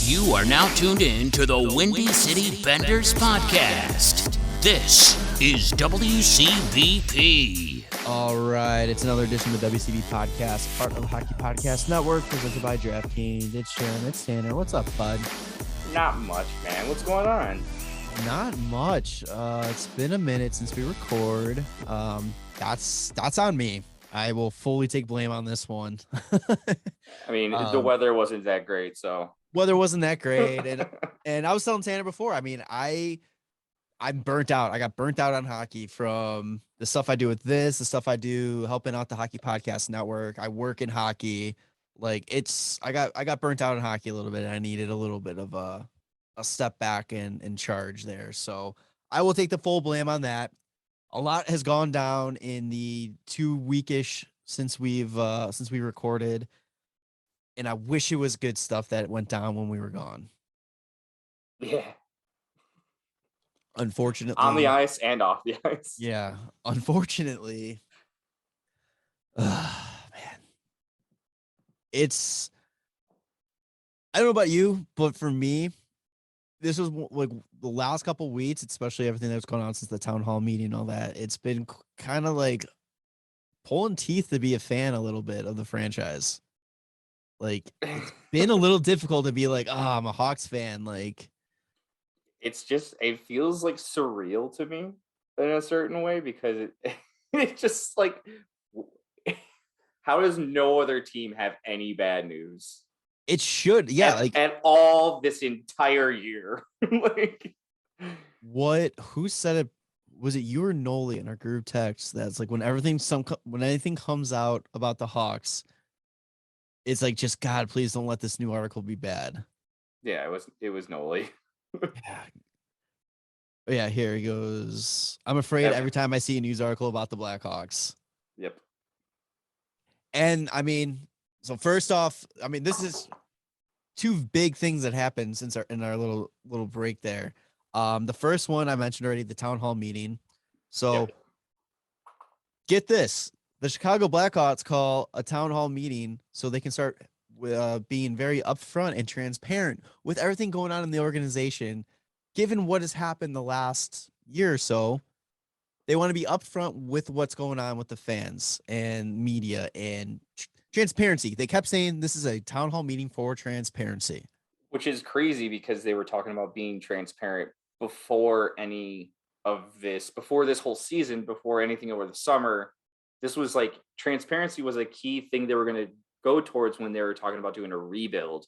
You are now tuned in to the Windy City Benders podcast. This is WCBP. All right, it's another edition of the WCB podcast, part of the Hockey Podcast Network, presented by DraftKings. It's Jarom, it's Tanner. What's up, bud? Not much, man. What's going on? Not much. It's been a minute since we record. That's on me. I will fully take blame on this one. I mean, the weather wasn't that great, so weather wasn't that great, and I was telling Tanner before. I mean, I'm burnt out. I got burnt out on hockey from the stuff I do with this, the stuff I do helping out the Hockey Podcast Network. I work in hockey. Like I got burnt out in hockey a little bit. And I needed a little bit of a step back and charge there. So I will take the full blame on that. A lot has gone down in the 2 weekish since we recorded. And I wish it was good stuff that went down when we were gone. Yeah. Unfortunately. On the ice and off the ice. Yeah. Unfortunately. Man. I don't know about you, but for me, this was like the last couple weeks, especially everything that's going on since the town hall meeting and all that. It's been kind of like pulling teeth to be a fan a little bit of the franchise. Like, it's been a little difficult to be like, oh, I'm a Hawks fan. Like, it feels like surreal to me in a certain way because it's just like, how does no other team have any bad news? It should, yeah. At all this entire year. Like, who said it? Was it you or Noli in our group text? That's like when anything comes out about the Hawks, it's like, just God, please don't let this new article be bad. Yeah, it was Noli. Yeah, here he goes. I'm afraid every time I see a news article about the Blackhawks. Yep. And I mean, so first off, I mean, this is two big things that happened since in our little break there. The first one I mentioned already, the town hall meeting. So Get this. The Chicago Blackhawks call a town hall meeting so they can start being very upfront and transparent with everything going on in the organization. Given what has happened the last year or so, they want to be upfront with what's going on with the fans and media and transparency. They kept saying this is a town hall meeting for transparency. Which is crazy because they were talking about being transparent before this whole season, before anything over the summer. This was like, transparency was a key thing they were going to go towards when they were talking about doing a rebuild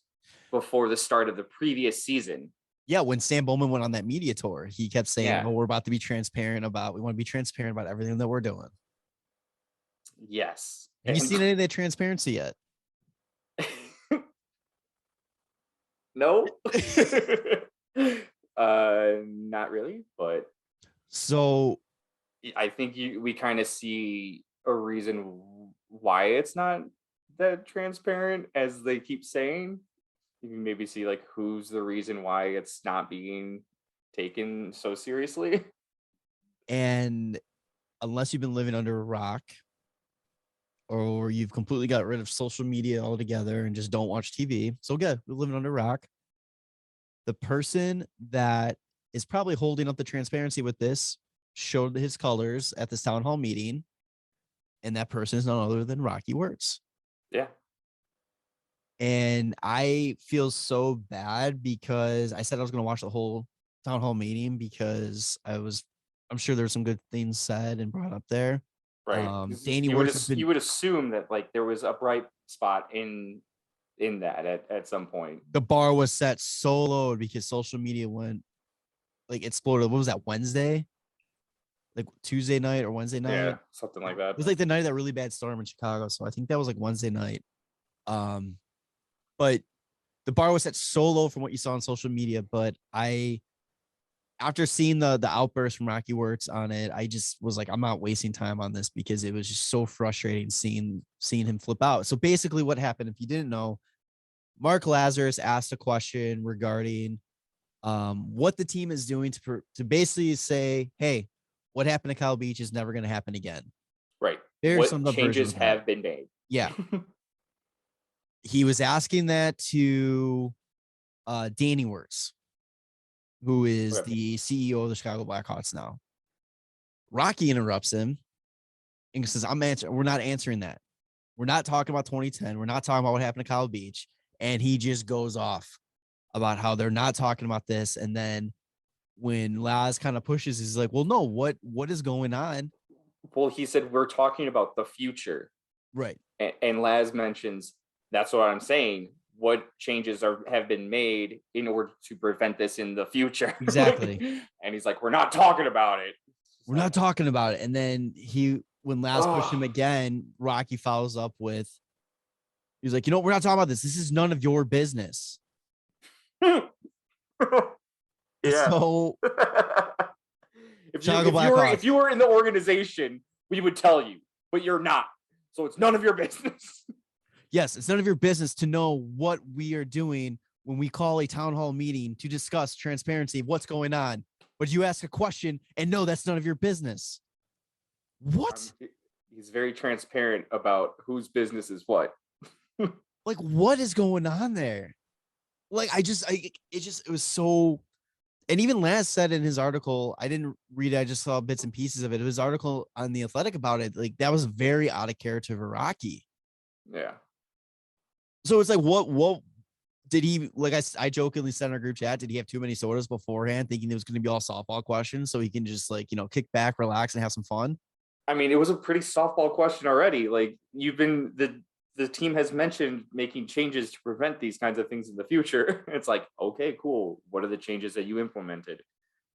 before the start of the previous season. Yeah, when Sam Bowman went on that media tour, he kept saying, "Oh, we're about to be transparent we want to be transparent about everything that we're doing." Yes. Have you seen any of that transparency yet? No. Not really, but so I think we kind of see a reason why it's not that transparent as they keep saying. You can maybe see like who's the reason why it's not being taken so seriously. And unless you've been living under a rock or you've completely got rid of social media altogether and just don't watch TV. So we're living under a rock. The person that is probably holding up the transparency with this showed his colors at this town hall meeting. And that person is none other than Rocky Wirtz. Yeah. And I feel so bad because I said I was going to watch the whole town hall meeting because I'm sure there's some good things said and brought up there. Right. Danny you Wirtz would assume that like there was a bright spot in that at some point. The bar was set so low because social media went like exploded. What was that, Wednesday? Like Tuesday night or Wednesday night? Yeah, something like that. It was like the night of that really bad storm in Chicago. So I think that was like Wednesday night. But the bar was set so low from what you saw on social media. But after seeing the outburst from Rocky Wirtz on it, I just was like, I'm not wasting time on this because it was just so frustrating seeing him flip out. So basically what happened, if you didn't know, Mark Lazarus asked a question regarding what the team is doing to basically say, hey, what happened to Kyle Beach is never going to happen again. Right. There's what changes have been made. Yeah. He was asking that to Danny Wirtz, who is Okay. the CEO of the Chicago Blackhawks now. Rocky interrupts him and says, we're not answering that. We're not talking about 2010. We're not talking about what happened to Kyle Beach. And he just goes off about how they're not talking about this. And then when Laz kind of pushes, he's like, well, no, what is going on? Well, he said, we're talking about the future. Right. And Laz mentions, that's what I'm saying. What changes have been made in order to prevent this in the future? Exactly. And he's like, we're not talking about it. We're not talking about it. And then when Laz pushed him again, Rocky follows up with, he's like, we're not talking about this. This is none of your business. Yeah. So if you were in the organization, we would tell you, but you're not. So it's none of your business. Yes, it's none of your business to know what we are doing when we call a town hall meeting to discuss transparency of what's going on. But you ask a question and no, that's none of your business. What? He's very transparent about whose business is what. Like, what is going on there? Like, it was so. And even Laz said in his article, I didn't read it, I just saw bits and pieces of it. His article on The Athletic about it, like, that was very out of character for Rocky. Yeah. So it's like, what did he, like I jokingly said in our group chat, did he have too many sodas beforehand thinking it was going to be all softball questions so he can just, like, kick back, relax, and have some fun? I mean, it was a pretty softball question already. Like, the team has mentioned making changes to prevent these kinds of things in the future. It's like, okay, cool. What are the changes that you implemented?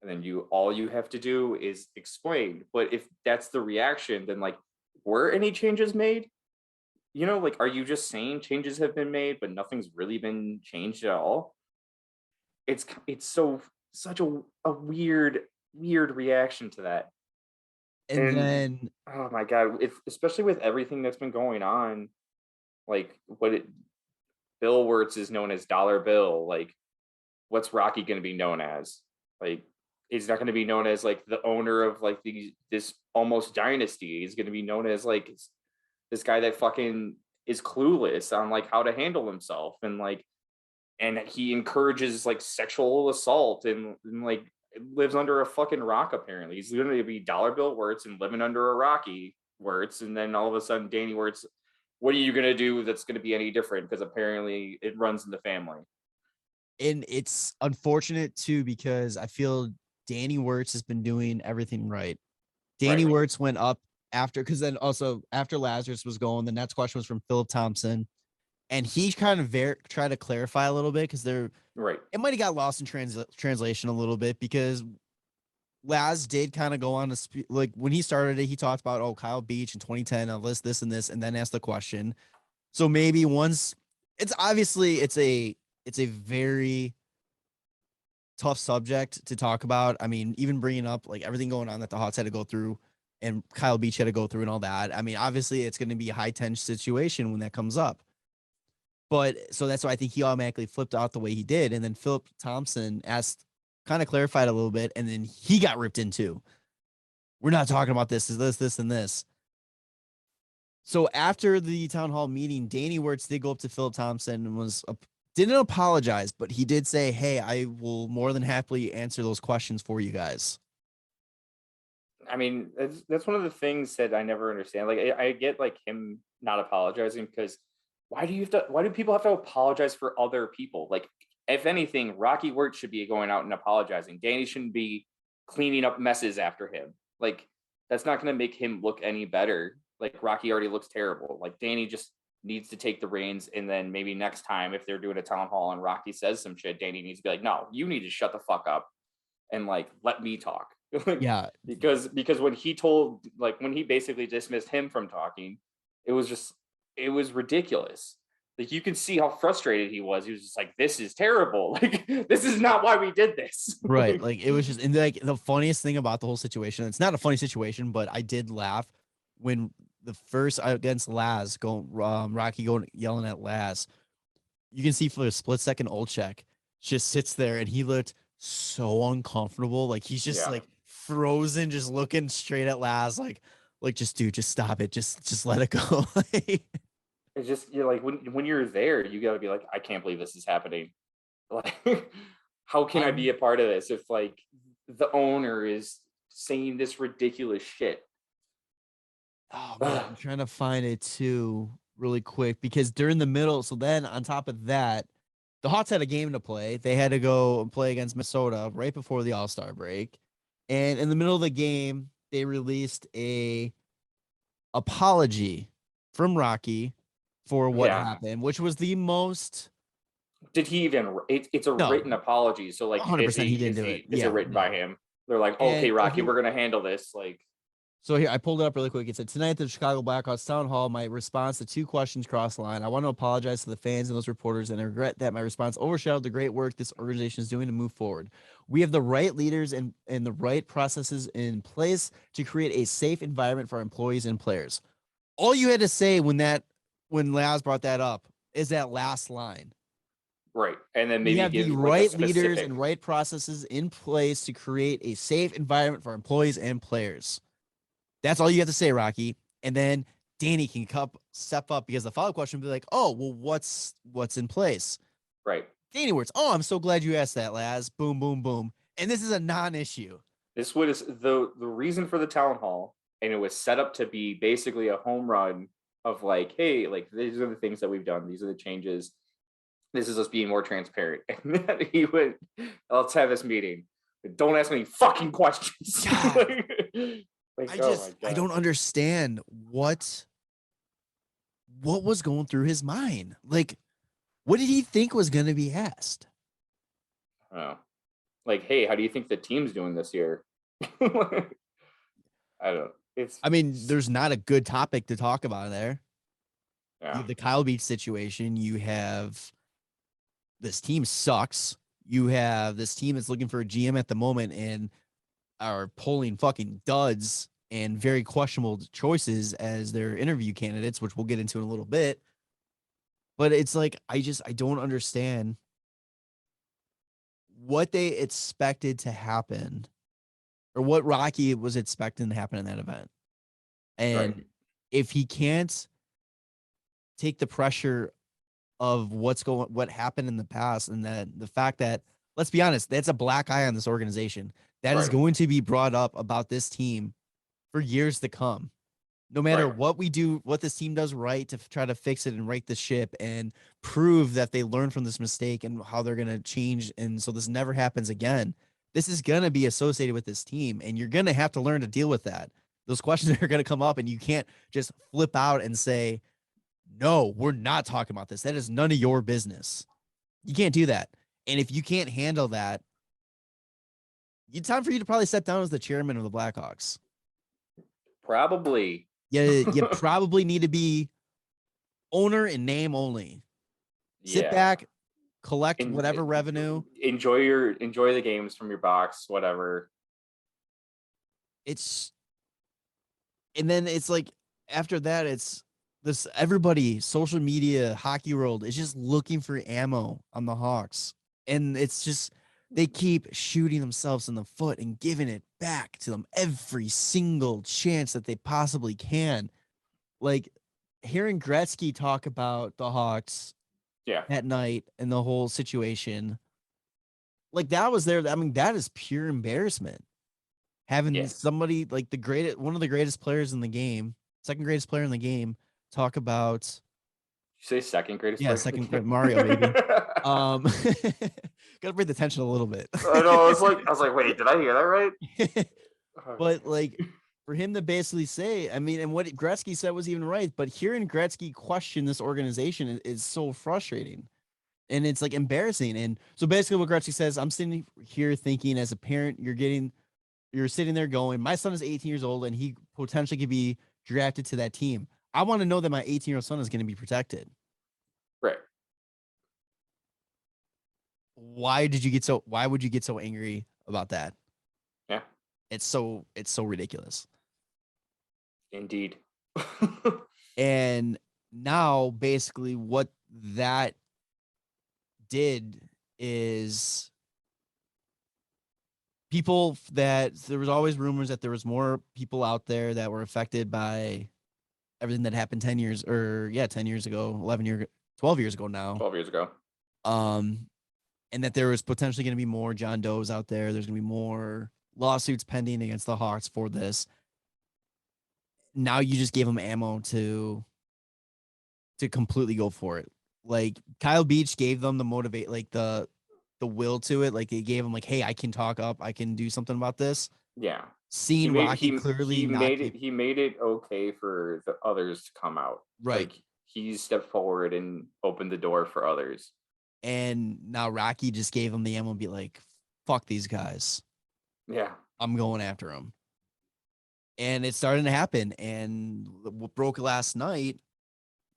And then all you have to do is explain. But if that's the reaction, then, like, were any changes made? Like, are you just saying changes have been made, but nothing's really been changed at all? It's such a weird reaction to that. And then, oh my God, especially with everything that's been going on, like Bill Wirtz is known as Dollar Bill. Like, what's Rocky going to be known as? Like, he's not going to be known as, like, the owner of, like, this almost dynasty. He's going to be known as, like, this guy that fucking is clueless on, like, how to handle himself, and he encourages, like, sexual assault and like lives under a fucking rock. Apparently he's going to be Dollar Bill Wirtz and living under a Rocky Wirtz, and then all of a sudden Danny Wirtz, what are you going to do that's going to be any different? Because apparently it runs in the family. And it's unfortunate too, because I feel Danny Wirtz has been doing everything right. Danny Wirtz went up after, because then also after Lazarus was going, the next question was from Philip Thompson, and he kind of tried to clarify a little bit, because it might have got lost in translation a little bit, because Laz did kind of go on to like, when he started it, he talked about, Kyle Beach in 2010, this and this, and then asked the question. So maybe once, it's a very tough subject to talk about. I mean, even bringing up, like, everything going on that the Hawks had to go through and Kyle Beach had to go through and all that. I mean, obviously it's going to be a high tension situation when that comes up. But so that's why I think he automatically flipped out the way he did. And then Philip Thompson kind of clarified a little bit, and then he got ripped into. We're not talking about this, and this. So after the town hall meeting, Danny Wirtz did go up to Philip Thompson and didn't apologize, but he did say, hey, I will more than happily answer those questions for you guys. I mean, that's one of the things that I never understand. Like, I get, like, him not apologizing, because why do people have to apologize for other people? Like, if anything, Rocky Wirtz should be going out and apologizing. Danny shouldn't be cleaning up messes after him. Like, that's not going to make him look any better. Like, Rocky already looks terrible. Like, Danny just needs to take the reins, and then maybe next time, if they're doing a town hall and Rocky says some shit, Danny needs to be like, no, you need to shut the fuck up and, like, let me talk. Yeah. Because when he basically dismissed him from talking, it was ridiculous. Like, you can see how frustrated he was. He was just like, this is terrible. Like, this is not why we did this. Right. Like, it was just, and, like, the funniest thing about the whole situation, it's not a funny situation, but I did laugh when the first against Laz Rocky going yelling at Laz. You can see for a split second, Olchek just sits there and he looked so uncomfortable. Like, he's just like frozen, just looking straight at Laz, like just, dude, just stop it. Just let it go. It's just, you're like, when you're there, you got to be like, I can't believe this is happening. Like, how can I be a part of this if like the owner is saying this ridiculous shit? Oh man, I'm trying to find it too really quick because during the middle, so then on top of that, the Hawks had a game to play. They had to go and play against Minnesota right before the All-Star break. And in the middle of the game, they released a apology from Rocky for what Yeah. happened, which was the most. Did he even? It's a No, written apology. So like, 100% he didn't do it. Is it Yeah, written no. by him? They're like, okay, And Rocky, we're gonna handle this. Like, so here, I pulled it up really quick. It said, tonight at the Chicago Blackhawks town hall, my response to two questions crossed the line. I want to apologize to the fans and those reporters, and I regret that my response overshadowed the great work this organization is doing to move forward. We have the right leaders and the right processes in place to create a safe environment for our employees and players. All you had to say when Laz brought that up is that last line. right, and then We maybe have the give like a right leaders specific. and right processes in place to create a safe environment for employees and players. That's all you have to say, Rocky. And then Danny can step up because the follow-up question would be like, oh, well, what's in place? Right. Danny Wirtz, oh, I'm so glad you asked that, Laz. Boom, boom, boom. And this is a non-issue. This was the reason for the town hall, and it was set up to be basically a home run of like, hey, like these are the things that we've done. These are the changes. This is us being more transparent. And then he would, let's have this meeting. Don't ask me fucking questions. I don't understand what was going through his mind. Like, what did he think was going to be asked? Oh, like, hey, how do you think the team's doing this year? I don't. I mean, there's not a good topic to talk about there. Yeah. You have the Kyle Beach situation. You have this team sucks. You have this team that's looking for a GM at the moment and are pulling fucking duds and very questionable choices as their interview candidates, which we'll get into in a little bit. But it's like, I don't understand what they expected to happen or what Rocky was expecting to happen in that event. And if he can't take the pressure of what happened in the past, and that the fact that, let's be honest, that's a black eye on this organization that is going to be brought up about this team for years to come. No matter what we do, what this team does right to try to fix it and right the ship and prove that they learned from this mistake and how they're going to change. And so this never happens again. This is going to be associated with this team, and you're going to have to learn to deal with that. Those questions are going to come up, and you can't just flip out and say, no, we're not talking about this. That is none of your business. You can't do that. And if you can't handle that, it's time for you to probably step down as the chairman of the Blackhawks. Probably. Yeah, you probably need to be owner in name only. Sit back, collect whatever revenue. Enjoy the games from your box, whatever. And then it's like after that, it's this everybody, social media, hockey world is just looking for ammo on the Hawks. And it's just they keep shooting themselves in the foot and giving it back to them every single chance that they possibly can. Like hearing Gretzky talk about the Hawks that night and the whole situation, like that was there. I mean, that is pure embarrassment. Having somebody like one of the greatest players in the game, second greatest player in the game, talk about. Did you say second greatest? Yeah, second great Mario, baby. Gotta bring the tension a little bit. I know. I was like, wait, did I hear that right? But like for him to basically say, I mean, and what Gretzky said was even right, but hearing Gretzky question this organization is so frustrating. And it's like embarrassing. And so basically what Gretzky says, I'm sitting here thinking as a parent, you're sitting there going, my son is 18 years old and he potentially could be drafted to that team. I want to know that my 18-year-old son is going to be protected. Right. Why would you get so angry about that? Yeah. It's so ridiculous. Indeed. And now basically what that did is there was always rumors that there was more people out there that were affected by everything that happened 10 years ago, 12 years ago now. 12 years ago. and that there was potentially going to be more John Does out there. There's going to be more lawsuits pending against the Hawks for this. Now you just gave them ammo to completely go for it. Like Kyle Beach gave them the motivate, like the will to it. Like it gave them like, hey, I can talk up, I can do something about this. Yeah. Seeing Rocky clearly not he made it okay for the others to come out. right. Like he stepped forward and opened the door for others. And now Rocky just gave him the ammo and be like, fuck these guys. Yeah. I'm going after them. And it's starting to happen. And what broke last night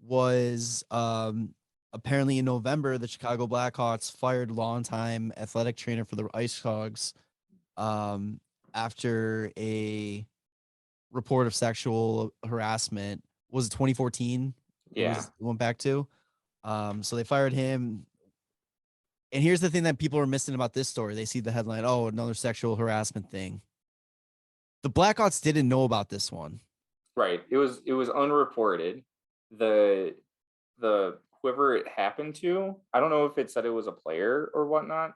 was apparently in November, the Chicago Blackhawks fired longtime athletic trainer for the Ice Hogs after a report of sexual harassment. Was it 2014? Yeah. It went back to. So they fired him. And here's the thing that people are missing about this story. They see the headline, oh, another sexual harassment thing. The Blackhawks didn't know about this one. Right. It was unreported. The whoever it happened to, I don't know if it said it was a player or whatnot,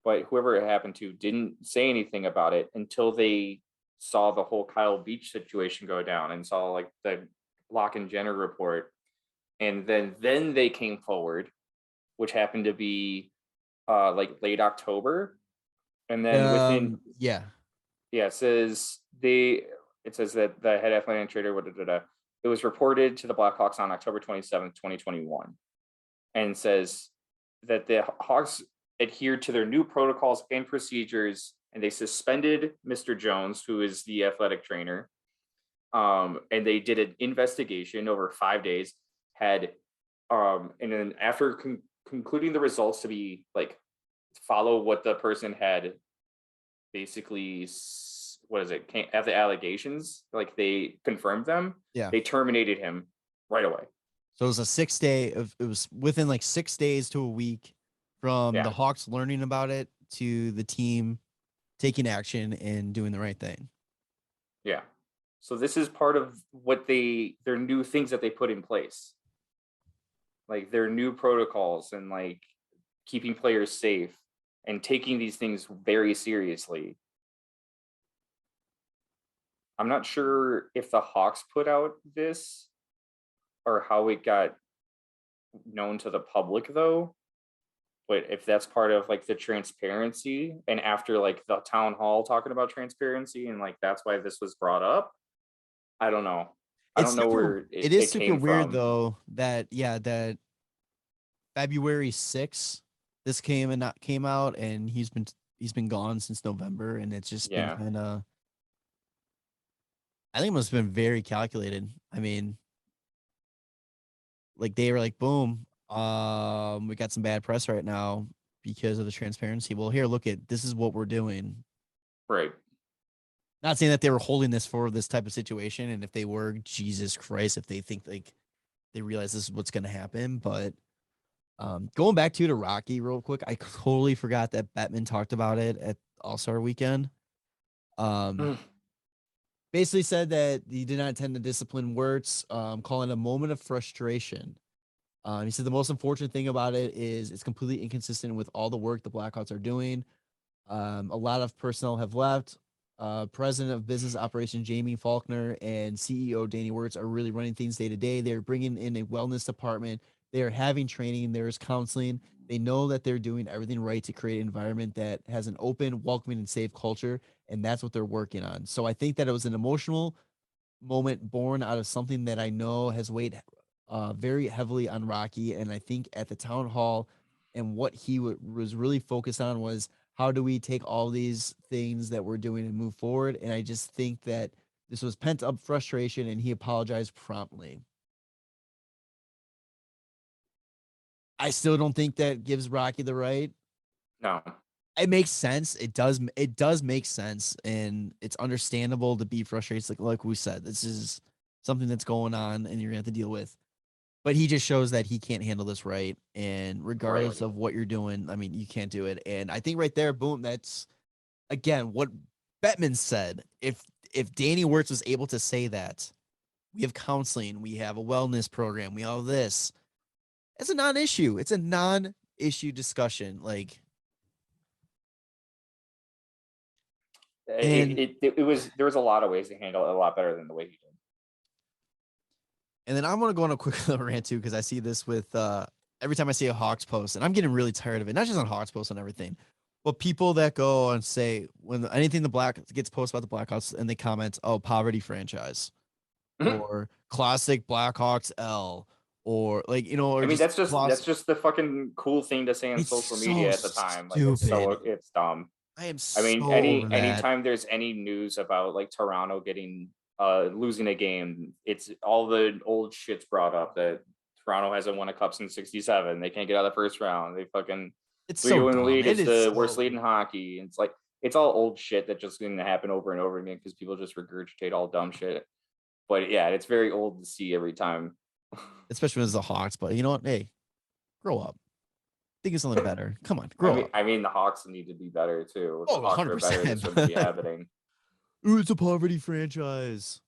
but whoever it happened to didn't say anything about it until they saw the whole Kyle Beach situation go down and saw like the Lock and Jenner report. And then they came forward, which happened to be like late October. And then it says that the head athletic trader, it was reported to the Blackhawks on October 27th, 2021, and says that the Hawks adhered to their new protocols and procedures, and they suspended Mr. Jones, who is the athletic trainer, and they did an investigation over 5 days, and then after concluding the results to be like follow what the person had basically have the allegations, like they confirmed them. Yeah, they terminated him right away. So it was a 6 day it was within like 6 days to a week from the Hawks learning about it to the team taking action and doing the right thing. Yeah. So this is part of what their new things that they put in place, like their new protocols and like keeping players safe and taking these things very seriously. I'm not sure if the Hawks put out this or how it got known to the public though, but if that's part of like the transparency and after like the town hall talking about transparency and like that's why this was brought up, I don't know. I don't know where it is super weird though that that February 6th this came out and he's been gone since November, and it's just been kind of, I think it must have been very calculated. I mean, like they were like, boom, we got some bad press right now because of the transparency. Well, here, look at this is what we're doing. Right. Not saying that they were holding this for this type of situation, and if they were, Jesus Christ, if they think like they realize this is what's going to happen. But going back to Rocky real quick, I totally forgot that Bettman talked about it at All-Star Weekend. Basically said that he did not intend to discipline Wirtz, calling it a moment of frustration. He said the most unfortunate thing about it is it's completely inconsistent with all the work the Blackhawks are doing. A lot of personnel have left. President of Business Operations Jamie Faulkner and CEO Danny Wirtz are really running things day to day. They're bringing in a wellness department. They are having training. There's counseling. They know that they're doing everything right to create an environment that has an open, welcoming, and safe culture, and that's what they're working on. So I think that it was an emotional moment born out of something that I know has weighed very heavily on Rocky, and I think at the town hall and what he was really focused on was how do we take all these things that we're doing and move forward. And I just think that this was pent up frustration, and he apologized promptly. I still don't think that gives Rocky the right. No, it makes sense. It does make sense, and it's understandable to be frustrated. Like we said, this is something that's going on, and you're gonna have to deal with. But he just shows that he can't handle this right, and regardless of what you're doing, I mean, you can't do it. And I think right there, boom, that's again what Bettman said. If Danny Wirtz was able to say that, we have counseling, we have a wellness program, we have this. It's a non-issue. It's a non-issue discussion. Like It was, there was a lot of ways to handle it a lot better than the way he did. And then I'm gonna go on a quick little rant too, because I see this with every time I see a Hawks post, and I'm getting really tired of it. Not just on Hawks posts and everything, but people that go and say when anything the Black gets posted about the Blackhawks and they comment, "Oh, poverty franchise," or "classic Blackhawks L," or like or I mean, that's classic. just the fucking cool thing to say on It's social so media at the time. Like stupid. it's dumb. I am I mean, so over that. anytime there's any news about like Toronto getting losing a game, it's all the old shit's brought up that Toronto hasn't won a cup since '67. They can't get out of the first round. They fucking It's 3-0 so in the dumb. lead. It It's is the so worst lead in hockey. It's like it's all old shit that just going to happen over and over again because people just regurgitate all dumb shit. But yeah, it's very old to see every time. especially when it's the Hawks. But you know what? Hey, grow up. Think of something better. Come on, grow up. I mean, the Hawks need to be better too. Oh, The Hawks are better. This wouldn't be 100%. happening. Ooh, it's a poverty franchise.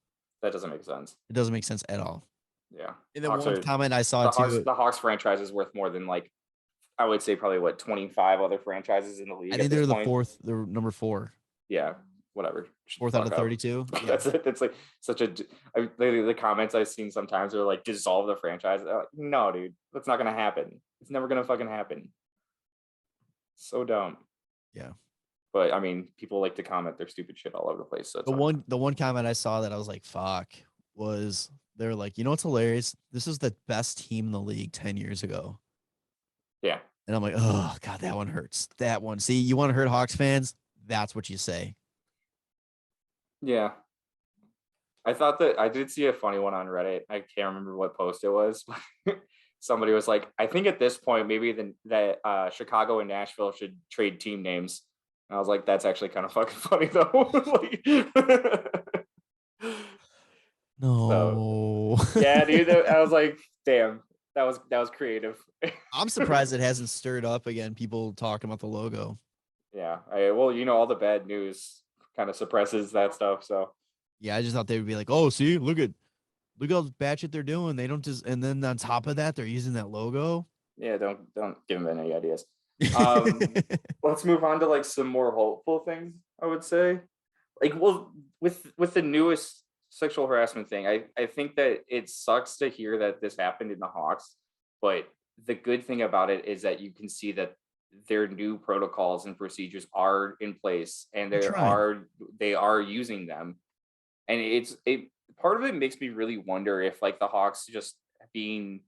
That doesn't make sense. It doesn't make sense at all. Yeah. And then one comment I saw too. The Hawks franchise is worth more than like I would say probably 25 other franchises in the league. I think they're the fourth. They're number 4. Yeah, whatever. Fourth out of 32. Yeah. That's it. It's like such a. The comments I've seen sometimes are like dissolve the franchise. Like, no, dude, that's not gonna happen. It's never gonna fucking happen. So dumb. Yeah. But I mean, people like to comment their stupid shit all over the place. So the one comment I saw that I was like, "Fuck," was they're like, "You know what's hilarious? This is the best team in the league 10 years ago." Yeah. And I'm like, "Oh God, that one hurts. That one. See, you want to hurt Hawks fans? That's what you say." Yeah. I thought that I did see a funny one on Reddit. I can't remember what post it was. Somebody was like, I think at this point, maybe that Chicago and Nashville should trade team names. And I was like, that's actually kind of fucking funny though. No. So, yeah, dude. I was like, damn, that was creative. I'm surprised it hasn't stirred up again. People talking about the logo. Yeah. Well, all the bad news kind of suppresses that stuff. So yeah, I just thought they would be like, "Oh, see, look how bad shit they're doing. They don't just," and then on top of that, they're using that logo. Yeah, don't give them any ideas. Let's move on to like some more hopeful things. I would say, like, well, with the newest sexual harassment thing, I think that it sucks to hear that this happened in the Hawks, but the good thing about it is that you can see that their new protocols and procedures are in place and they are using them, and part of it makes me really wonder if like the Hawks just being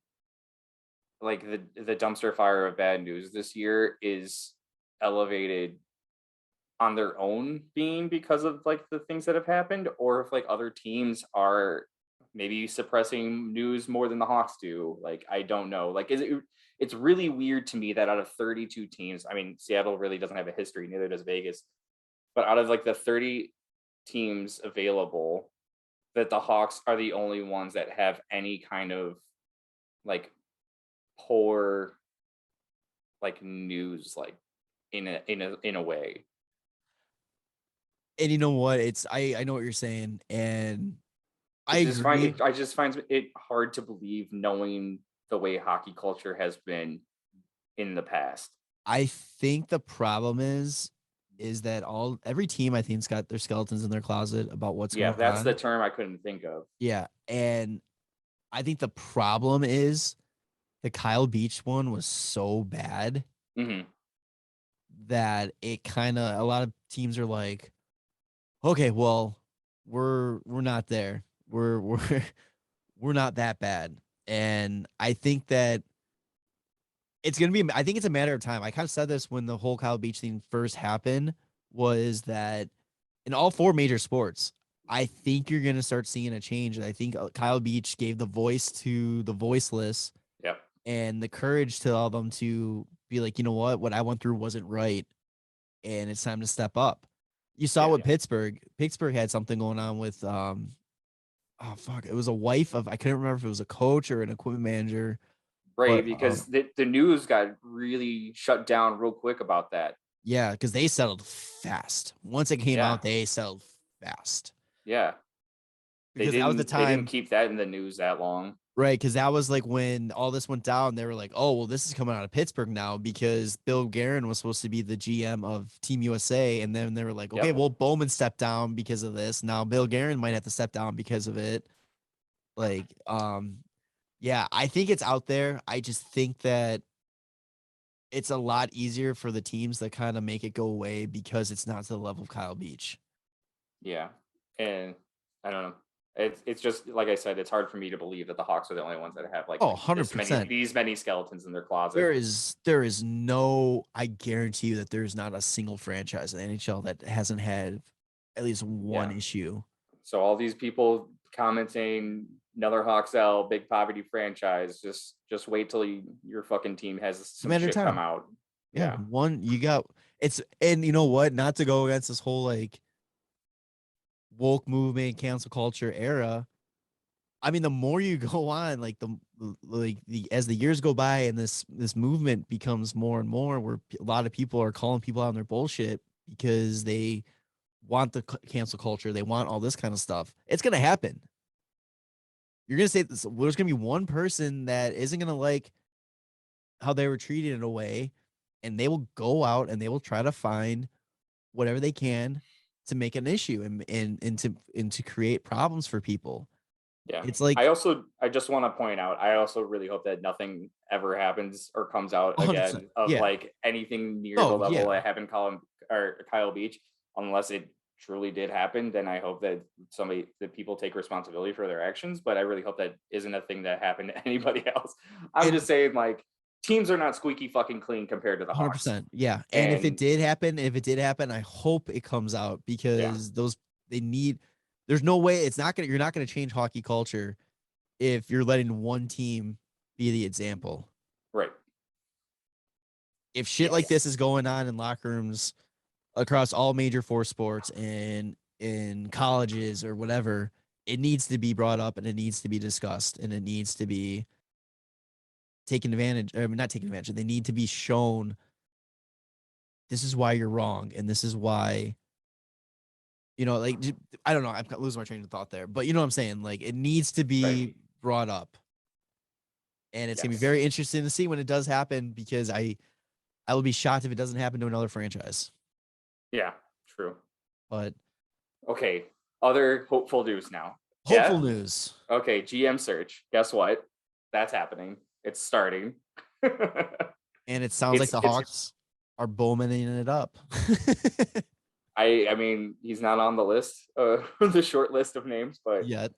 like the dumpster fire of bad news this year is elevated on their own being because of like the things that have happened, or if like other teams are maybe suppressing news more than the Hawks do. Like, I don't know. Like, it's really weird to me that out of 32 teams, I mean, Seattle really doesn't have a history, neither does Vegas, but out of like the 30 teams available, that the Hawks are the only ones that have any kind of like poor like news, like in a way. And you know what? I know what you're saying, and I just find it hard to believe, knowing the way hockey culture has been in the past. I think the problem is that every team I think's got their skeletons in their closet about what's going on. Yeah, that's the term I couldn't think of. Yeah, and I think the problem is the Kyle Beach one was so bad that it kind of, a lot of teams are like, okay, well, we're not there. We're not that bad. And I think that it's going to be, I think it's a matter of time. I kind of said this when the whole Kyle Beach thing first happened, was that in all 4 major sports, I think you're going to start seeing a change. And I think Kyle Beach gave the voice to the voiceless. Yep. And the courage to all of them to be like, you know what I went through wasn't right, and it's time to step up. You saw what Pittsburgh had something going on with, it was a wife of, I couldn't remember if it was a coach or an equipment manager. Right, because the news got really shut down real quick about that. Yeah, because they settled fast. Once it came out, they settled fast. Yeah. Because that was the time. They didn't keep that in the news that long. Right, because that was like when all this went down, they were like, oh, well, this is coming out of Pittsburgh now because Bill Guerin was supposed to be the GM of Team USA. And then they were like, okay, Yep. well, Bowman stepped down because of this. Now Bill Guerin might have to step down because of it. Like, yeah, I think it's out there. I just think that it's a lot easier for the teams that kind of make it go away because it's not to the level of Kyle Beach. Yeah. And I don't know. It's just like I said, it's hard for me to believe that the Hawks are the only ones that have like Oh, this many 100%. these many skeletons in their closet. There is no, I guarantee you that there's not a single franchise in the NHL that hasn't had at least one Yeah. issue. So all these people commenting another Hawks L, big poverty franchise, just wait till your fucking team has It's a some matter of shit come time. out. Yeah, Yeah. one you got it's, and you know what? Not to go against this whole like woke movement, cancel culture era. I mean, the more you go on, like the as the years go by and this movement becomes more and more, where a lot of people are calling people out on their bullshit because they want the cancel culture, they want all this kind of stuff. It's gonna happen. You're gonna say this, there's gonna be one person that isn't gonna like how they were treated in a way, and they will go out and they will try to find whatever they can to make an issue and to create problems for people. Yeah. It's like I just want to point out, I also really hope that nothing ever happens or comes out 100%. again of Yeah. like anything near the Oh, level yeah. that happened Kyle Beach, unless it truly did happen. Then I hope that that people take responsibility for their actions. But I really hope that isn't a thing that happened to anybody else. I'm just saying, like, teams are not squeaky fucking clean compared to the Hawks. 100%. Yeah. And if And it did happen, I hope it comes out yeah, because they need, there's no way you're not going to change hockey culture if you're letting one team be the example. right. If shit like this is going on in locker rooms across all major four sports and in colleges or whatever, it needs to be brought up and it needs to be discussed and it needs to be taken advantage, I mean, not taken advantage, they need to be shown this is why you're wrong and this is why, like, I don't know, I'm losing my train of thought there, but you know what I'm saying? Like, it needs to be brought up. And it's gonna be very interesting to see when it does happen because I will be shocked if it doesn't happen to another franchise. Yeah, true. But okay, other hopeful news now. Hopeful news. Okay, GM search. Guess what? That's happening. It's starting. And it sounds like the Hawks are Bowmaning it up. I mean, he's not on the list, the short list of names, but yet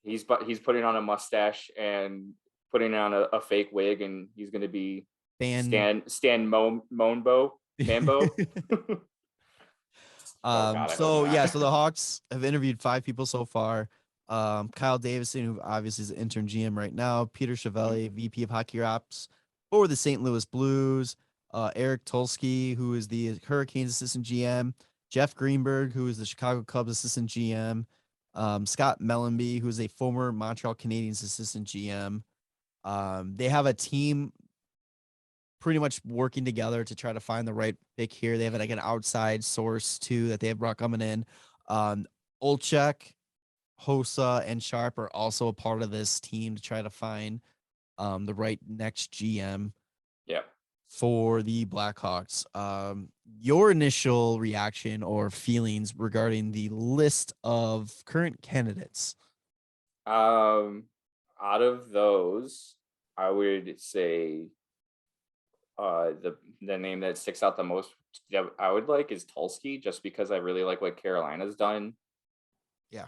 he's putting on a mustache and putting on a fake wig, and he's going to be Stan Mambo. So the Hawks have interviewed 5 people so far. Kyle Davison, who obviously is the interim GM right now, Peter Chiavelli, VP of Hockey Ops for the St. Louis Blues, Eric Tulsky, who is the Hurricanes assistant GM, Jeff Greenberg, who is the Chicago Cubs assistant GM, Scott Mellenby, who is a former Montreal Canadiens assistant GM. They have a team pretty much working together to try to find the right pick here. They have like an outside source too that they have brought coming in. Olchek, Hossa, and Sharp are also a part of this team to try to find the right next GM. Yeah. For the Blackhawks. Your initial reaction or feelings regarding the list of current candidates? Out of those, I would say the name that sticks out the most that I would like is Tulsky, just because I really like what Carolina's done. Yeah.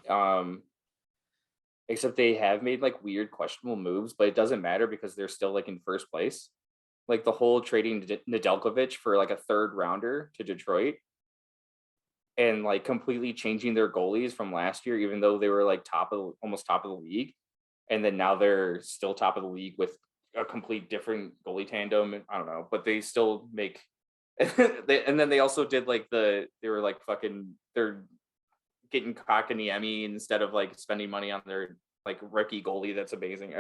Except they have made like weird questionable moves, but it doesn't matter because they're still like in first place. Like the whole trading Nedeljkovic for like a 3rd rounder to Detroit and like completely changing their goalies from last year, even though they were like almost top of the league. And then now they're still top of the league with a complete different goalie tandem. I don't know, but they still make, and then they also did like they were like they're getting Kakaniemi instead of like spending money on their like rookie goalie. That's amazing.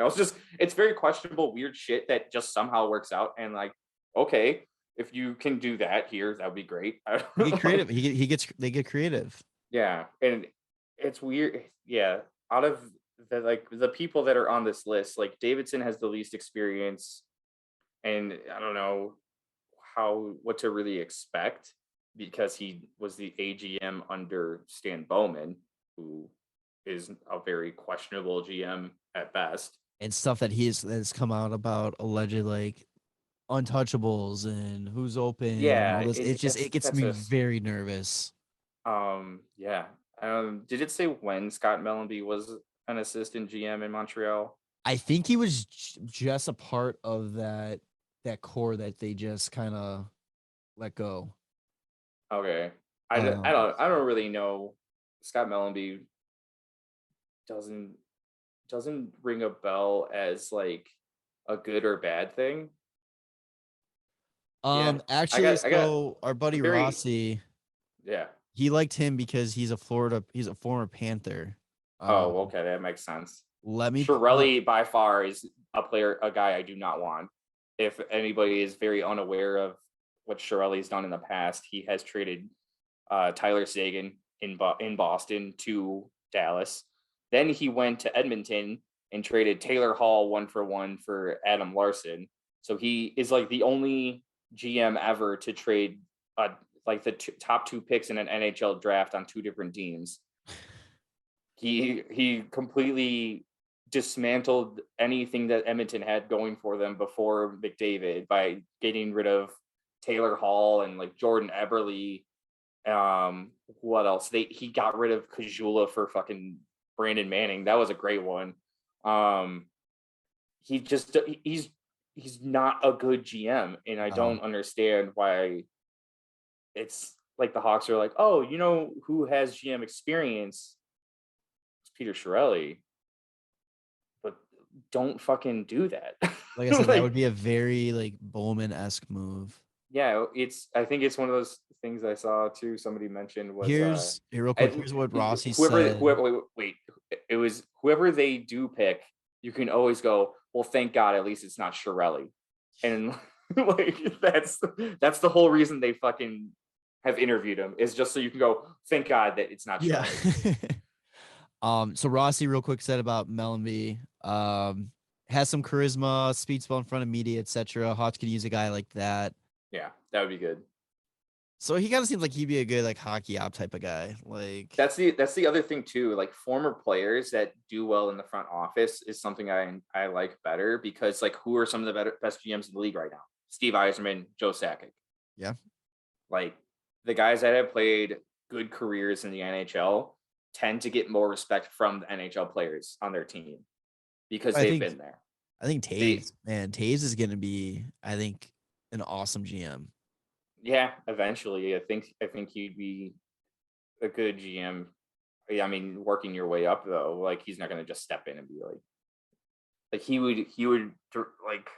It's very questionable, weird shit that just somehow works out. And like, okay, if you can do that here, that would be great. They get creative. They get creative. Yeah. And it's weird. Yeah. Out of that like the people that are on this list, like Davidson has the least experience, and I don't know what to really expect because he was the AGM under Stan Bowman, who is a very questionable GM at best. And stuff that has come out about alleged like untouchables and who's open and all Yeah, this. It gets that's me just very nervous. yeah. Did it say when Scott Mellenby was an assistant GM in Montreal? I think he was just a part of that core that they just kind of let go. Okay. Um, I don't really know. Scott Mellenby doesn't ring a bell as like a good or bad thing. Yeah. Actually, I got so our buddy very Rossi, yeah. he liked him because he's a former Panther. Oh, Um, okay, that makes sense. let me pull up. Shirelli by far is a guy I do not want. If anybody is very unaware of what Shirelli's done in the past, he has traded Tyler Seguin in Boston to Dallas. Then he went to Edmonton and traded Taylor Hall 1-for-1 for Adam Larson. So he is like the only GM ever to trade like the top 2 picks in an NHL draft on 2 different teams. He completely dismantled anything that Edmonton had going for them before McDavid by getting rid of Taylor Hall and like Jordan Eberle. What else? He got rid of Kajula for fucking Brandon Manning. That was a great one. He's not a good GM, and I don't understand why. It's like the Hawks are like, oh, you know who has GM experience? It's Peter Chiarelli. But don't fucking do that. Like I said, that Like, would be a very like Bowman-esque move. yeah, I think it's one of those things I saw too. Somebody mentioned was Here real quick. Here's what Rossi whoever said. wait, it was whoever they do pick, you can always go, well, thank God at least it's not Chiarelli. And like that's the whole reason they fucking have interviewed him, is just so you can go, thank God that it's not Chiarelli. Yeah. So Rossi real quick said about Mellenby, has some charisma, speaks well in front of media, etc. Hawks could use a guy like that. Yeah, that would be good. So he kind of seems like he'd be a good like hockey op type of guy. Like That's the other thing too. Like former players that do well in the front office is something I like better, because like who are some of the best GMs in the league right now? Steve Yzerman, Joe Sakic. yeah. Like the guys that have played good careers in the NHL tend to get more respect from the NHL players on their team because they've been there. I think Taves is gonna be, I think, an awesome GM. Yeah, eventually. I think he'd be a good GM. I mean, working your way up though, like he's not gonna just step in and be like he would like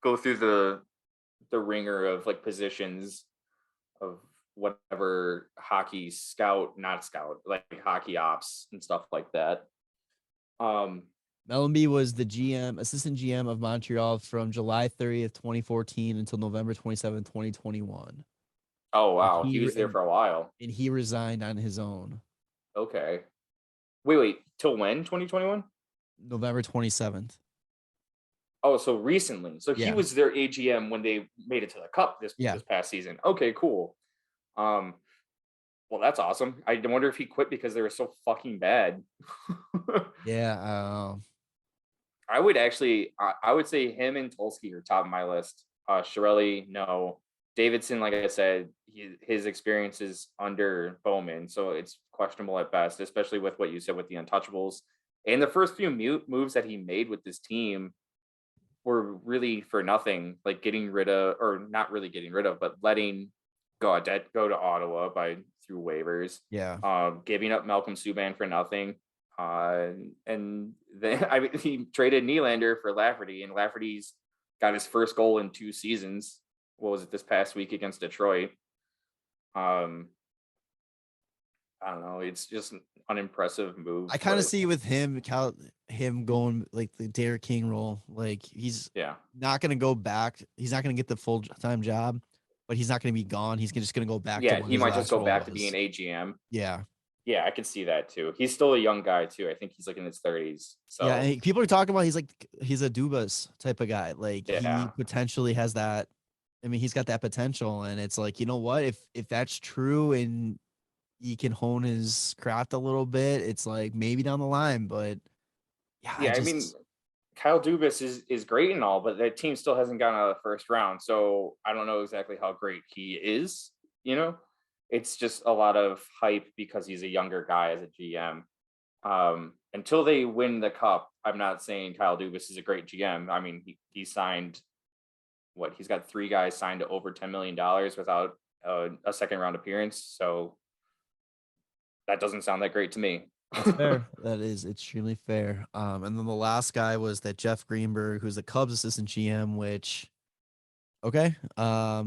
go through the ringer of like positions of whatever hockey scout, not scout, like hockey ops and stuff like that. Mellenby was the assistant GM of Montreal from July 30th, 2014 until November 27th, 2021. Oh wow, he was there for a while. And he resigned on his own. Okay. Wait, till when? 2021? November 27th. Oh, so recently. So he was their AGM when they made it to the cup this past season. Okay, cool. Well, that's awesome. I wonder if he quit because they were so fucking bad. Yeah. I would say him and Tulsky are top of my list. Chiarelli, no. Davidson, like I said, his experience is under Bowman, so it's questionable at best, especially with what you said with the untouchables. And the first few moves that he made with this team were really for nothing, like getting rid of, or not really getting rid of, but letting Gaudette go to Ottawa through waivers. Yeah. Giving up Malcolm Subban for nothing. And then he traded Nylander for Lafferty, and Lafferty's got his first goal in 2 seasons. What was it, this past week against Detroit? I don't know. It's just an unimpressive move. I kind of see with him going like the Derek King role. Like he's not going to go back. He's not going to get the full-time job, but he's not going to be gone. He's just going to go back. Yeah, he might just go back to being AGM. Yeah. Yeah, I can see that too. He's still a young guy too. I think he's like in his 30s. So Yeah, and people are talking about he's a Dubas type of guy. Like he yeah. potentially has that. I mean, he's got that potential, and it's like, you know what? If that's true and he can hone his craft a little bit, it's like maybe down the line. But yeah, Yeah, I mean, Kyle Dubas is great and all, but that team still hasn't gotten out of the first round. So I don't know exactly how great he is. You know, it's just a lot of hype because he's a younger guy as a GM. Until they win the cup, I'm not saying Kyle Dubas is a great GM. I mean, he signed what, he's got 3 guys signed to over $10 million without a second round appearance. So that doesn't sound that great to me. that's fair. That is extremely fair. And then the last guy was that Jeff Greenberg, who's the Cubs assistant GM, which, okay. I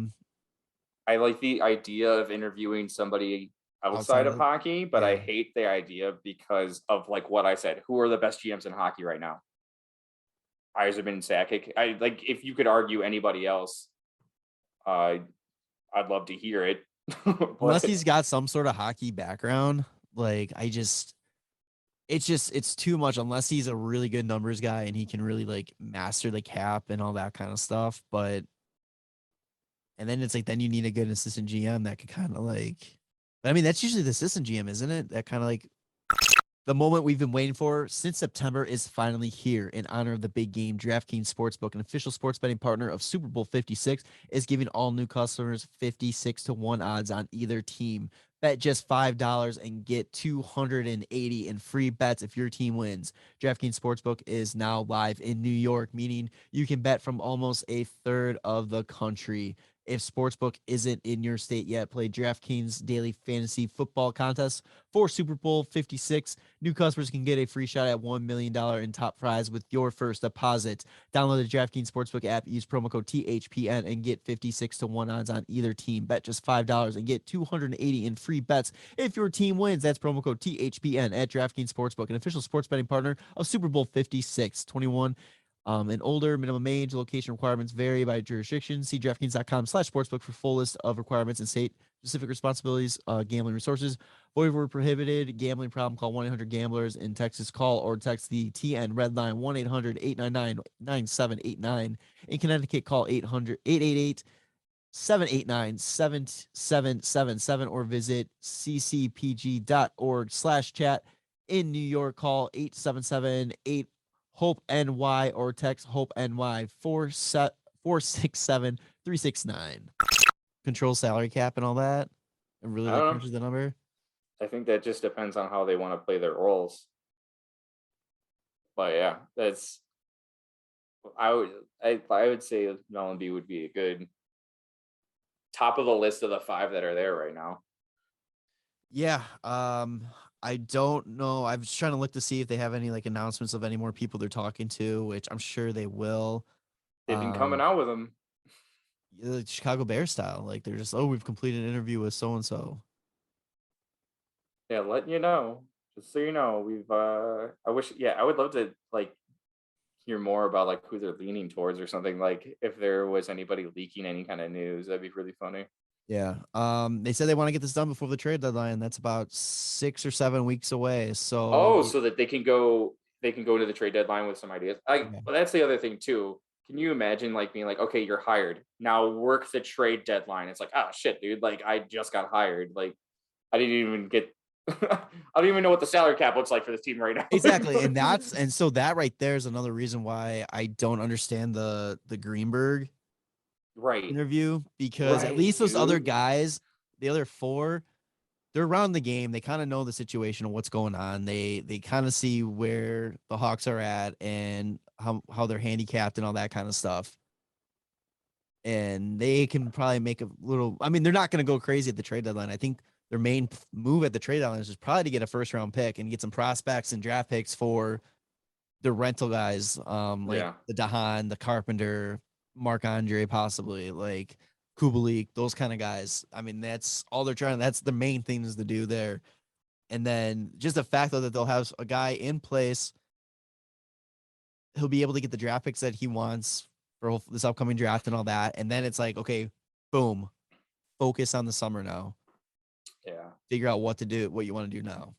like the idea of interviewing somebody outside Outside of of, hockey, but I yeah. hate the idea because of like what I said. Who are the best GMs in hockey right now? Yzerman, Sakic. I like, if you could argue anybody else, I'd love to hear it. Unless But he's got some sort of hockey background, like it's too much unless he's a really good numbers guy and he can really like master the cap and all that kind of stuff. But and then it's like then you need a good assistant GM that could kind of like, but I mean that's usually the assistant GM, isn't it? That kind of like the moment we've been waiting for since September is finally here. In honor of the big game, DraftKings Sportsbook, an official sports betting partner of Super Bowl 56, is giving all new customers 56-1 odds on either team. Bet just $5 and get 280 in free bets if your team wins. DraftKings Sportsbook is now live in New York, meaning you can bet from almost a third of the country. If Sportsbook isn't in your state yet, play DraftKings Daily Fantasy Football Contest for Super Bowl 56. New customers can get a free shot at $1 million in top prize with your first deposit. Download the DraftKings Sportsbook app, use promo code THPN, and get 56-1 odds on either team. Bet just $5 and get 280 in free bets if your team wins. That's promo code THPN at DraftKings Sportsbook, an official sports betting partner of Super Bowl 56. 21 and older. Minimum age, location requirements vary by jurisdiction. See DraftKings.com/sportsbook for full list of requirements and state-specific responsibilities, gambling resources. Void where prohibited. Gambling problem, call 1-800-GAMBLERS. In Texas, call or text the TN Red Line 1-800-899-9789. In Connecticut, call 888-789-7777 or visit ccpg.org/chat. In New York, call 877-8 Hope NY or text Hope NY 467-369. Control salary cap and all that. And really I like don't know. crunches the number. I think that just depends on how they want to play their roles. But yeah, that's, I would say Mellenby would be a good top of the list of the 5 that are there right now. Yeah. I don't know. I was trying to look to see if they have any like announcements of any more people they're talking to, which I'm sure they will. They've been coming out with them. Chicago Bears style. Like they're just, oh, we've completed an interview with so and so. Yeah, letting you know. Just so you know, we've I would love to like hear more about like who they're leaning towards or something. Like if there was anybody leaking any kind of news, that'd be really funny. Yeah. They said they want to get this done before the trade deadline. That's about 6 or 7 weeks away. So So that they can go to the trade deadline with some ideas. yeah. Well, that's the other thing too. Can you imagine like being like, okay, you're hired. Now work the trade deadline. It's like, oh shit, dude. Like I just got hired. Like I didn't even get I don't even know what the salary cap looks like for this team right now. Exactly. And so that right there is another reason why I don't understand the Greenberg right. interview, because at least those other guys, the other 4, they're around the game. They kind of know the situation of what's going on. They kind of see where the Hawks are at and how they're handicapped and all that kind of stuff. And they can probably make a little, I mean, they're not going to go crazy at the trade deadline. I think their main move at the trade deadline is probably to get a first round pick and get some prospects and draft picks for the rental guys, like the Dahan, the Carpenter, Mark Andre, possibly like Kubalik, those kind of guys. I mean, that's all they're trying. That's the main thing is to do there. And then just the fact though that they'll have a guy in place, he'll be able to get the draft picks that he wants for this upcoming draft and all that. And then it's like, okay, boom, focus on the summer now. Yeah. figure out what you want to do now.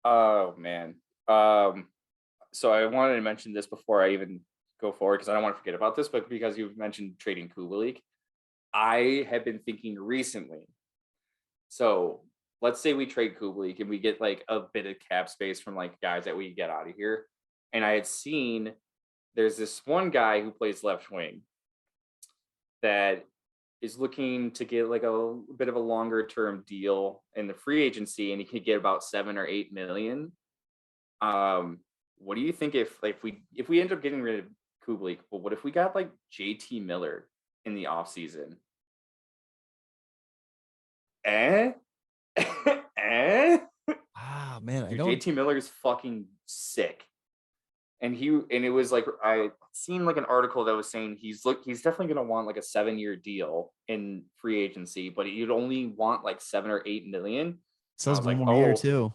Oh man. So I wanted to mention this before I even go forward because I don't want to forget about this, but because you've mentioned trading Kubalik, I have been thinking recently. So let's say we trade Kubalik and we get like a bit of cap space from like guys that we get out of here. And I had seen there's this one guy who plays left wing that is looking to get like a bit of a longer term deal in the free agency, and he could get about 7 or 8 million. What do you think if we end up getting rid of Kubalik? But what if we got like JT Miller in the offseason? Eh? Ah, man, Dude, JT Miller is fucking sick. And it was like I seen like an article that was saying he's definitely gonna want like a 7-year deal in free agency, but he'd only want like 7 or 8 million. So I was one like, more year oh, too.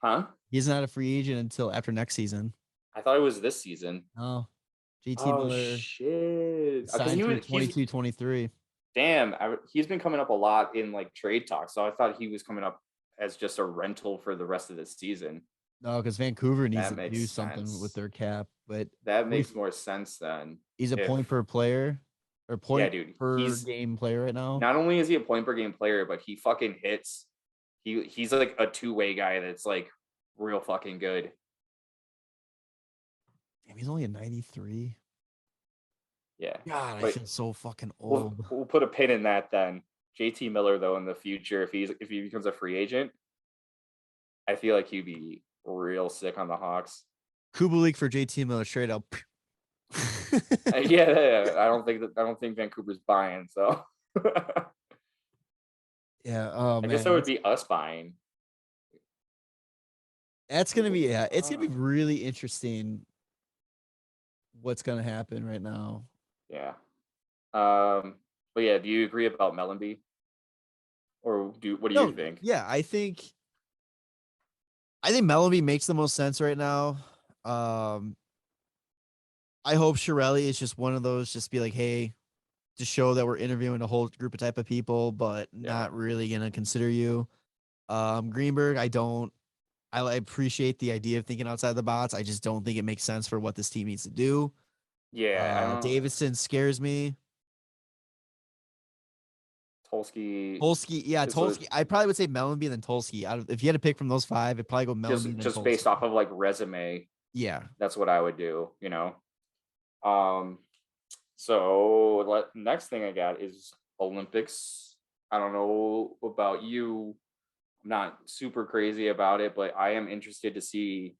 huh? He's not a free agent until after next season. I thought it was this season. Oh, JT Oh Miller shit! Because signed through 22-23. Damn, he's been coming up a lot in like trade talk, so I thought he was coming up as just a rental for the rest of the season. No, because Vancouver needs That to makes do something sense. with their cap, but That makes more sense then. he's a point per player or point dude, per game player right now. Not only is he a point per game player, but he fucking hits. He's like a two-way guy that's like real fucking good. Damn, he's only a 93. Yeah. God, I feel so fucking We'll old. put a pin in that then. JT Miller though in the future, if he becomes a free agent, I feel like he'd be real sick on the Hawks. Kubalik for JT Miller straight up. Yeah, I don't think Vancouver's buying. So yeah. Oh man, I guess that would be us buying. That's gonna be it's gonna be really interesting. What's gonna happen right now? Yeah. But yeah, do you agree about Mellenby? Or what do you think? Yeah, I think Mellenby makes the most sense right now. I hope Chiarelli is just one of those, just be like, hey, to show that we're interviewing a whole group of type of people, but not really gonna consider you. Greenberg, I appreciate the idea of thinking outside the box. I just don't think it makes sense for what this team needs to do. Yeah, Davidson scares me. Tolsky, yeah, Tolsky. I probably would say Mellenby and then Tolsky. If you had to pick from those five, it'd probably go Mellenby. Just based off of like resume. Yeah, that's what I would do. So next thing I got is Olympics. I don't know about you. I'm not super crazy about it, but I am interested to see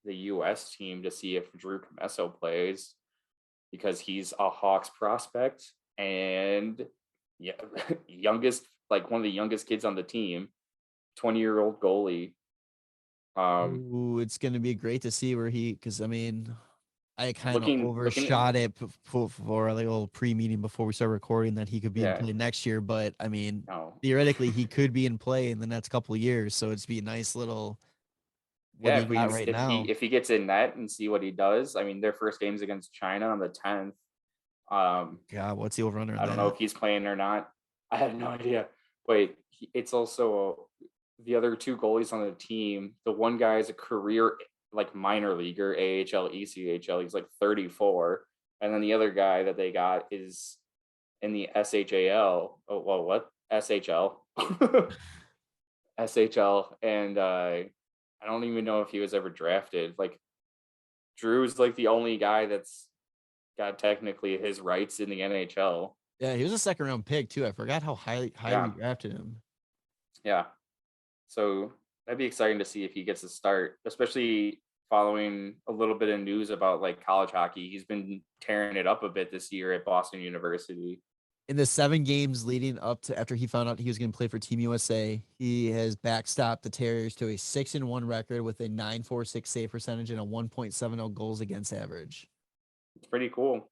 the U.S. team to see if Drew Commesso plays because he's a Hawks prospect and one of the youngest kids on the team, 20-year-old goalie. It's gonna be great to see where because I mean, I kind of overshot it for like a little pre-meeting before we start recording that he could be in play next year. But I mean, theoretically, he could be in play in the next couple of years. So it's be a nice little. If he gets in net and see what he does. I mean, their first game's against China on the 10th. God, what's the over-under? I don't know if he's playing or not. I have no idea. But it's also the other two goalies on the team. The one guy is a career like minor leaguer, AHL, ECHL. He's like 34, and then the other guy that they got is in the SHAL. Oh, well, what SHL? SHL, and I don't even know if he was ever drafted. Like Drew's like the only guy that's got technically his rights in the NHL. Yeah, he was a second round pick too. I forgot how highly we drafted him. Yeah. So that'd be exciting to see if he gets a start, especially following a little bit of news about like college hockey. He's been tearing it up a bit this year at Boston University. In the 7 games leading up to after he found out he was going to play for Team USA, he has backstopped the Terriers to a 6-1 record with a .946 save percentage and a 1.70 goals against average. It's pretty cool.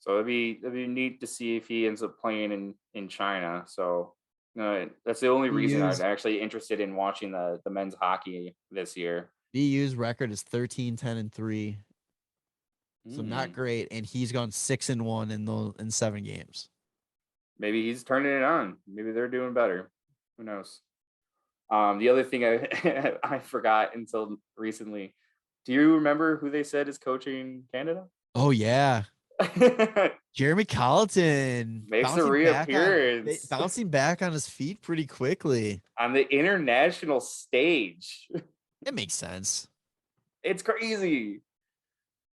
So it'd be neat to see if he ends up playing in China. So that's the only reason I'm actually interested in watching the men's hockey this year. BU's record is 13-10-3. So not great, and he's gone 6-1 in 7 games. Maybe he's turning it on. Maybe they're doing better. Who knows? The other thing I forgot until recently. Do you remember who they said is coaching Canada? Oh yeah, Jeremy Colleton Makes a reappearance bouncing back on his feet pretty quickly. on the international stage. It makes sense. It's crazy.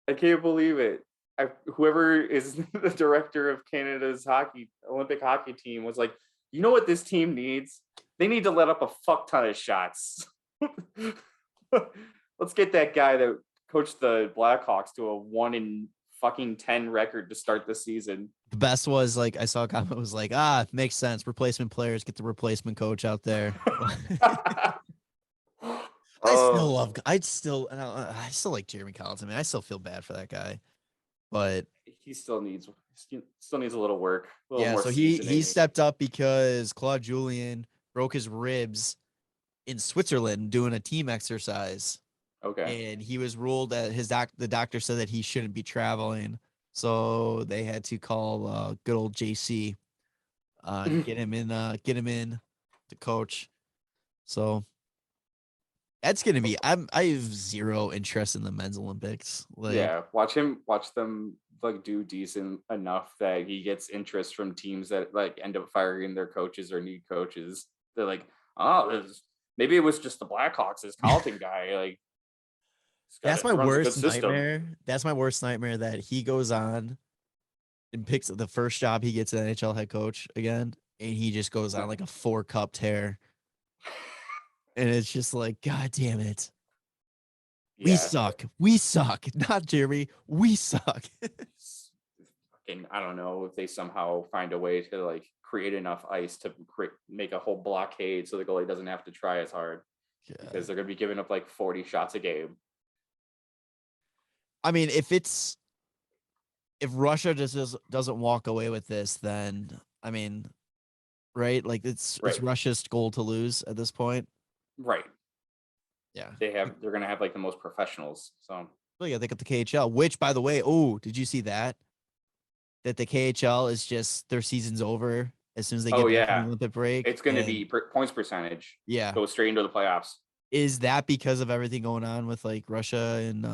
I can't believe it. Whoever is the director of Canada's Olympic hockey team was like, you know what this team needs? They need to let up a fuck ton of shots. Let's get that guy that coached the Blackhawks to a 1-in-10 record to start the season. The best was like I saw a comment was like, makes sense. Replacement players, get the replacement coach out there. I still like Jeremy Colleton. Man, I still feel bad for that guy, but he still needs a little work. So he stepped up because Claude Julien broke his ribs in Switzerland doing a team exercise. Okay. And he was ruled that the doctor said that he shouldn't be traveling. So they had to call good old JC get him in to coach. So that's gonna be I have zero interest in the men's Olympics. Watch them like do decent enough that he gets interest from teams that like end up firing their coaches or need coaches. They're like, maybe it was just the Blackhawks, this Carlton guy. Like that's my worst nightmare. That's my worst nightmare that he goes on and picks the first job he gets an NHL head coach again, and he just goes on like a 4-cup tear. And it's just like, God damn it. Yeah. We suck. Not Jeremy. We suck. I don't know if they somehow find a way to like create enough ice to make a whole blockade so the goalie doesn't have to try as hard. Yeah. Because they're going to be giving up like 40 shots a game. I mean, if Russia just doesn't walk away with this, then I mean, right? Like it's Russia's goal to lose at this point. Right. Yeah. They're going to have like the most professionals. So yeah, they got the KHL, which by the way, did you see that the KHL is just their season's over as soon as they get back from the Olympic break? It's going to be points percentage. Yeah. Go straight into the playoffs. Is that because of everything going on with like Russia and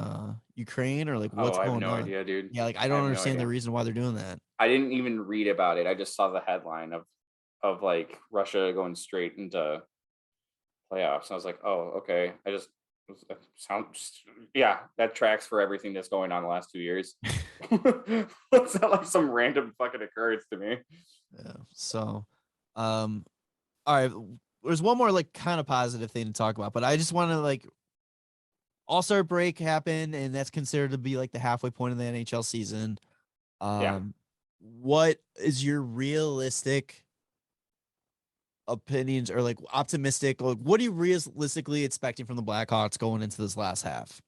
Ukraine, or like what's going on? I have no idea, dude. Yeah, like I don't understand the reason why they're doing that. I didn't even read about it. I just saw the headline of like Russia going straight into playoffs. And I was like, oh, okay. That tracks for everything that's going on the last 2 years. It's not like some random fucking occurrence to me. Yeah. So, all right. There's one more like kind of positive thing to talk about, but I just want to like All-Star break happened, and that's considered to be like the halfway point of the NHL season. What is your realistic opinions or like optimistic? Like, what are you realistically expecting from the Blackhawks going into this last half?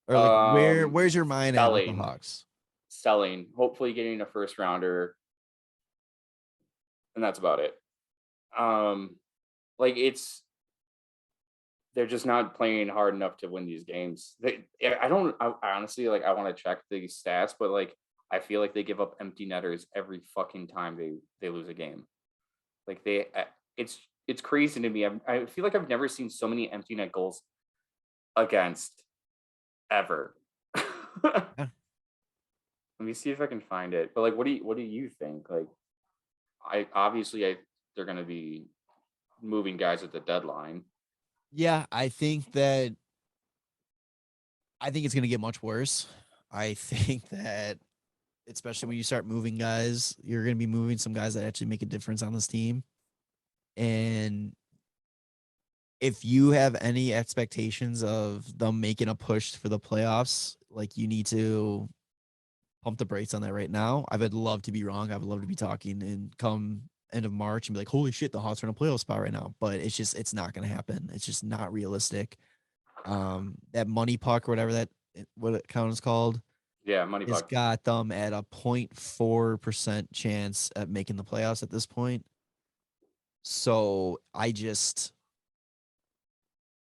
Or like where's your mind at with the Hawks? Selling, hopefully getting a first rounder, and that's about it. Like they're just not playing hard enough to win these games. I honestly like I want to check the stats, but like I feel like they give up empty netters every fucking time they lose a game. Like it's crazy to me. I feel like I've never seen so many empty net goals against ever. Yeah. Let me see if I can find it. But like, what do you think? Like, they're going to be moving guys at the deadline. Yeah, I think it's going to get much worse. I think that especially when you start moving guys, you're going to be moving some guys that actually make a difference on this team. And if you have any expectations of them making a push for the playoffs, like you need to pump the brakes on that right now. I would love to be wrong. I would love to be talking and come end of March and be like, holy shit, the Hawks are in a playoff spot right now. But it's not going to happen. It's just not realistic. That money puck or whatever what account is called. Yeah, money puck. It's got them at a 0.4% chance at making the playoffs at this point. So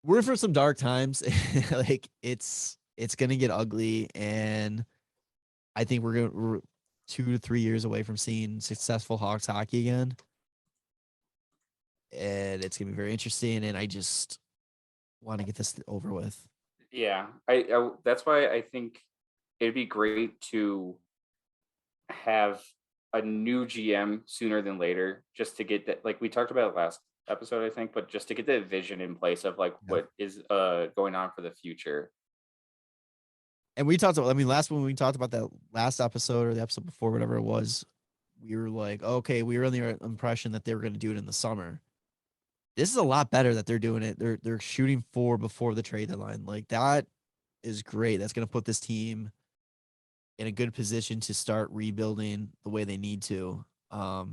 we're for some dark times. Like it's going to get ugly, and I think we're 2 to 3 years away from seeing successful Hawks hockey again. and it's gonna be very interesting. And I just want to get this over with. Yeah, I that's why I think it'd be great to have a new GM sooner than later, just to get that, like we talked about last episode, I think, but just to get that vision in place of like Yeah. what is going on for the future. And we talked about, I mean, when we talked about that last episode or the episode before, whatever it was, we were like, okay, we were under the impression that they were going to do it in the summer. This is a lot better that they're doing it. They're shooting for before the trade deadline. Like that is great. That's going to put this team in a good position to start rebuilding the way they need to. I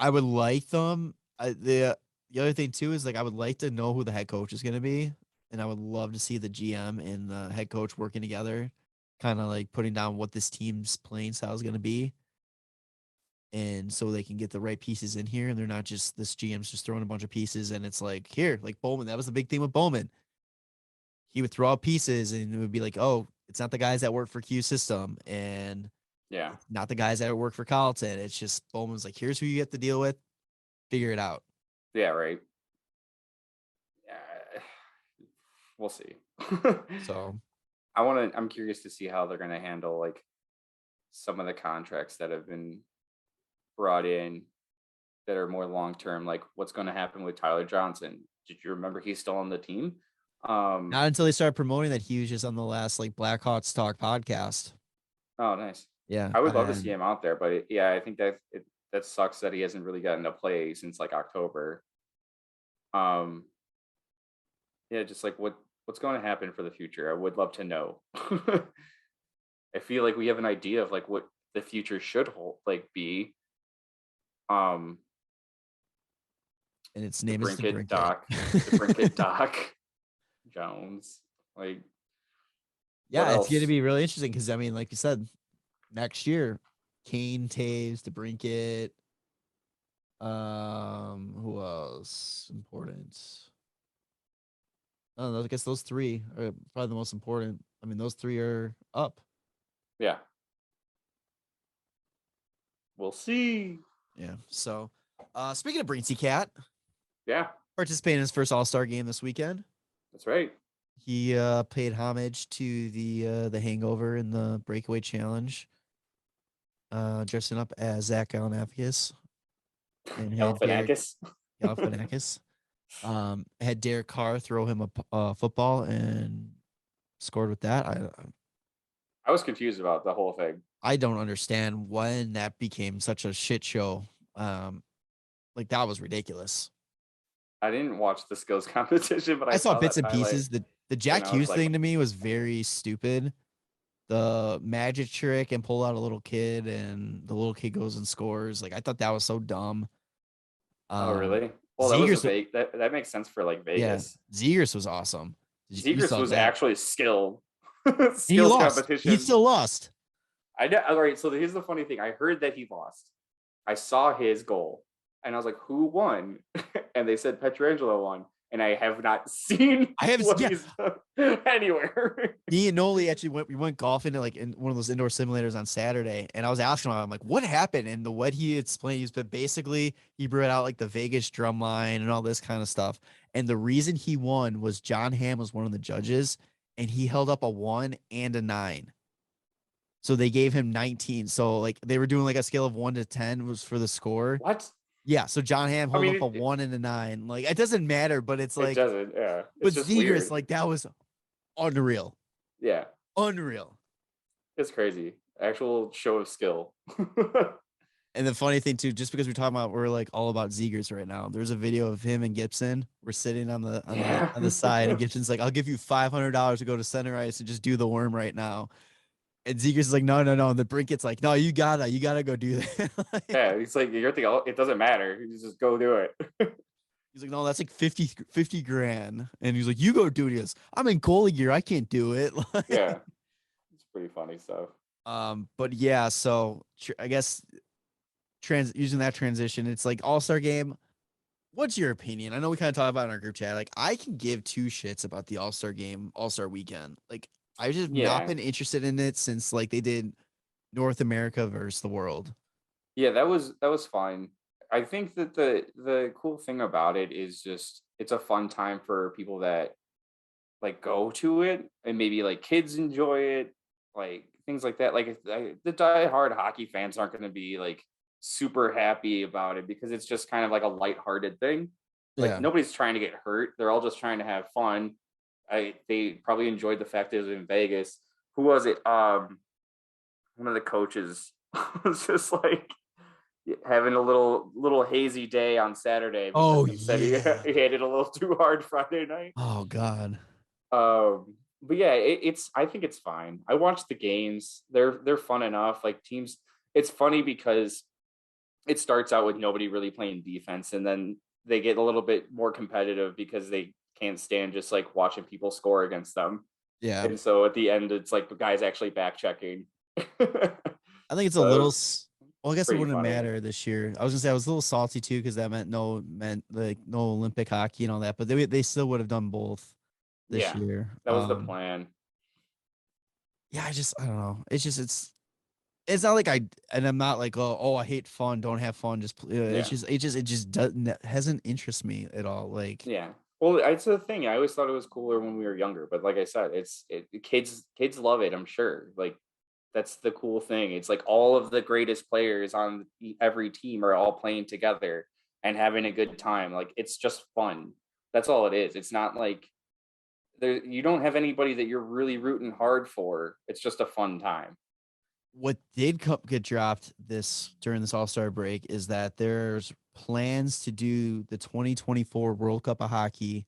would like them. The other thing too is like I would like to know who the head coach is going to be, and I would love to see the GM and the head coach working together, kind of like putting down what this team's playing style is going to be, and so they can get the right pieces in here, and they're not just this GM's just throwing a bunch of pieces, and it's like here, like Bowman. That was the big thing with Bowman. He would throw out pieces, and it would be like, oh, it's not the guys that work for Q System, and Yeah, not the guys that work for Carlton. It's just Bowman's like, here's who you have to deal with, figure it out. yeah, right. Yeah, we'll see. So I'm curious to see how they're going to handle like some of the contracts that have been brought in that are more long term, like what's going to happen with Tyler Johnson. Did you remember he's still on the team? not until they started promoting that he was just on the last like Blackhawks Talk podcast. Oh, nice. Yeah, I would love to see him out there, but yeah, I think that sucks that he hasn't really gotten to play since like October. Yeah, just like what's going to happen for the future. I would love to know. I feel like we have an idea of like what the future should hold, like be. and its The name is the Brinket Brinket. Doc, the Brinket Doc Jones. Like, Yeah, it's going to else? be really interesting because I mean, like you said, next year, Kane, Taves, the Brinket. Who else important? I don't know. I guess those three are probably the most important. I mean, those three are up. Yeah, we'll see. Yeah. So, speaking of Brinksy Cat, Yeah, participating in his first All-Star game this weekend. that's right. He paid homage to the Hangover in the Breakaway Challenge, dressing up as Zach Galifianakis and had Derek Galifianakis. Galifianakis. Had Derek Carr throw him a football and scored with that. I was confused about the whole thing. I don't understand when that became such a shit show. Like that was ridiculous. I didn't watch the skills competition, but I saw bits that and highlight, pieces. The Jack I was Hughes like, thing to me was very stupid. The magic trick and pull out a little kid and the little kid goes and scores. Like I thought that was so dumb. oh really? Well, that was a Zegers, that makes sense for like yeah, Vegas. Zegers was awesome. You Zegers saw was that. actually skilled. He Skills lost. competition. He still lost. I know. All right. So here's the funny thing. I heard that he lost. I saw his goal, and I was like, "Who won?" And they said Petrangelo won. And I have not seen I haven't what seen he's done anywhere. Me and Noli actually we went golfing like in one of those indoor simulators on Saturday, and I was asking him, I'm like, what happened? And what he explained, he's been basically he brought out like the Vegas drum line and all this kind of stuff. And the reason he won was John Hamm was one of the judges, and he held up a 1 and a 9. So they gave him 19. So like they were doing like a scale of 1 to 10 was for the score. What? Yeah. So John Hamm I held mean, up a 1 and a 9. Like it doesn't matter, but it's it like, doesn't. Yeah. but It's just Zegers, weird. like that was unreal. Yeah. Unreal. It's crazy. Actual show of skill. And the funny thing too, just because we're like all about Zegers right now. There's a video of him and Gibson. We're sitting on the side, and Gibson's like, "I'll give you $500 to go to center ice and just do the worm right now." And Zegers is like, "No." And the Brinket's like, "No, you gotta go do that." Yeah, he's like, you're thinking, it doesn't matter. You just go do it. He's like, "No, that's like 50 grand." And he's like, "You go do this. I'm in goalie gear. I can't do it." Yeah, it's pretty funny stuff. But yeah, so I guess using that transition, it's like All-Star game. What's your opinion? I know we kind of talked about it in our group chat. Like, I can give two shits about the All-Star game, All-Star weekend. Like, I've just not been interested in it since like they did North America versus the world. Yeah, that was fine. I think that the cool thing about it is just it's a fun time for people that like go to it, and maybe like kids enjoy it, like things like that. Like the diehard hockey fans aren't going to be like super happy about it because it's just kind of like a lighthearted thing. Like Yeah. nobody's trying to get hurt; they're all just trying to have fun. They probably enjoyed the fact that it was in Vegas. Who was it? One of the coaches was just like having a little hazy day on Saturday because Oh he said he, yeah. he hit it a little too hard Friday night. Oh God. But yeah, it's I think it's fine. I watch the games. They're fun enough. Like teams, it's funny because it starts out with nobody really playing defense, and then they get a little bit more competitive because they can't stand just like watching people score against them. Yeah. And so at the end, it's like the guys actually back checking. I think it's a So little. Well, I guess it pretty wouldn't funny. matter this year. I was gonna say I was a little salty too because that meant like no Olympic hockey and all that, but they still would have done both this Yeah, year. that was the plan. Yeah, I don't know. It's not like and I'm not like I hate fun, don't have fun, just Yeah. it just doesn't hasn't interest me at all. Like Yeah. Well, it's the thing. I always thought it was cooler when we were younger, but like I said, kids love it. I'm sure. Like that's the cool thing. It's like all of the greatest players on every team are all playing together and having a good time. Like it's just fun. That's all it is. It's not like you don't have anybody that you're really rooting hard for. It's just a fun time. what did get dropped during this All-Star break is that there's plans to do the 2024 World Cup of Hockey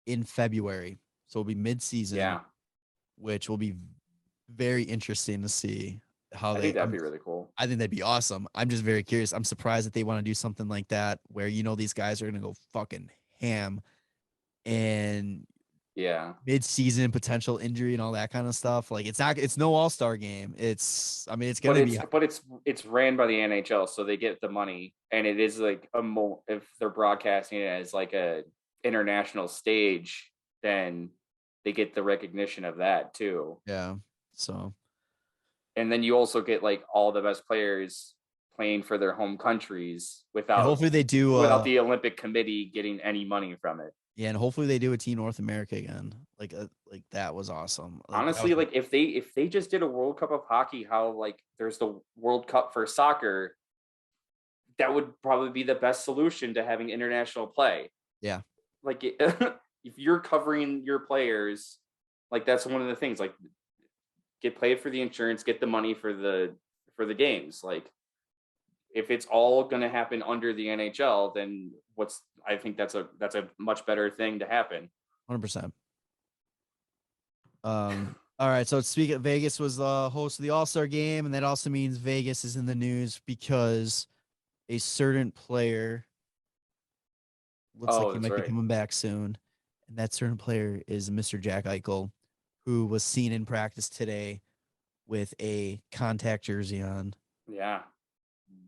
in February. So it'll be mid-season, Yeah, which will be very interesting to see how I think that'd be really cool. I think that'd be awesome. I'm just very curious. I'm surprised that they want to do something like that where these guys are gonna go fucking ham and Yeah. mid-season potential injury and all that kind of stuff. Like it's no all-star game. It's But gonna be it's ran by the NHL, so they get the money, and it is like if they're broadcasting it as like a international stage, then they get the recognition of that too. yeah. So And then you also get like all the best players playing for their home countries and hopefully they do without the Olympic Committee getting any money from it. yeah, and hopefully they do a Team North America again. Like that was awesome. Like that was Honestly, like if they just did a World Cup of hockey, how like there's the World Cup for soccer, that would probably be the best solution to having international play. yeah, Like if you're covering your players, like that's one of the things. Like get paid for the insurance, get the money for the games. Like if it's all going to happen under the NHL, then I think that's a much better thing to happen. 100%. All right. So speaking of Vegas was the host of the All-Star game, and that also means Vegas is in the news because a certain player looks like Oh, he that's might be right. coming back soon. And that certain player is Mr. Jack Eichel, who was seen in practice today with a contact jersey on. Yeah. It's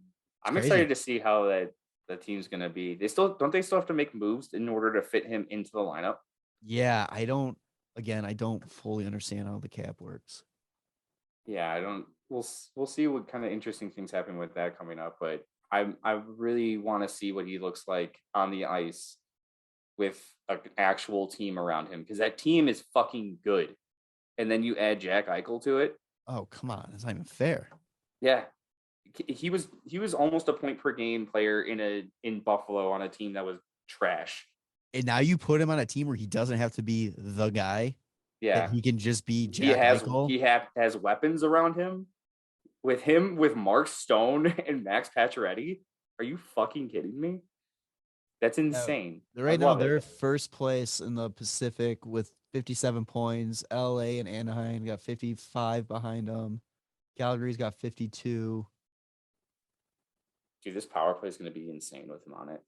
I'm crazy. excited to see how the team's going to be. They still have to make moves in order to fit him into the lineup. Yeah, I don't fully understand how the cap works. Yeah, I don't. We'll see what kind of interesting things happen with that coming up. But I really want to see what he looks like on the ice with an actual team around him because that team is fucking good. And then you add Jack Eichel to it. Oh, come on. It's not even fair. Yeah, he was almost a point per game player in Buffalo on a team that was trash. And now you put him on a team where he doesn't have to be the guy, that Yeah, he can just be he Jack has Eichel. has weapons around him. With Mark Stone and Max Pacioretty. Are you fucking kidding me? That's insane. I Right now, love they're it. first place in the Pacific with 57 points. LA and Anaheim got 55 behind them. Calgary's got 52. Dude, this power play is going to be insane with him on it.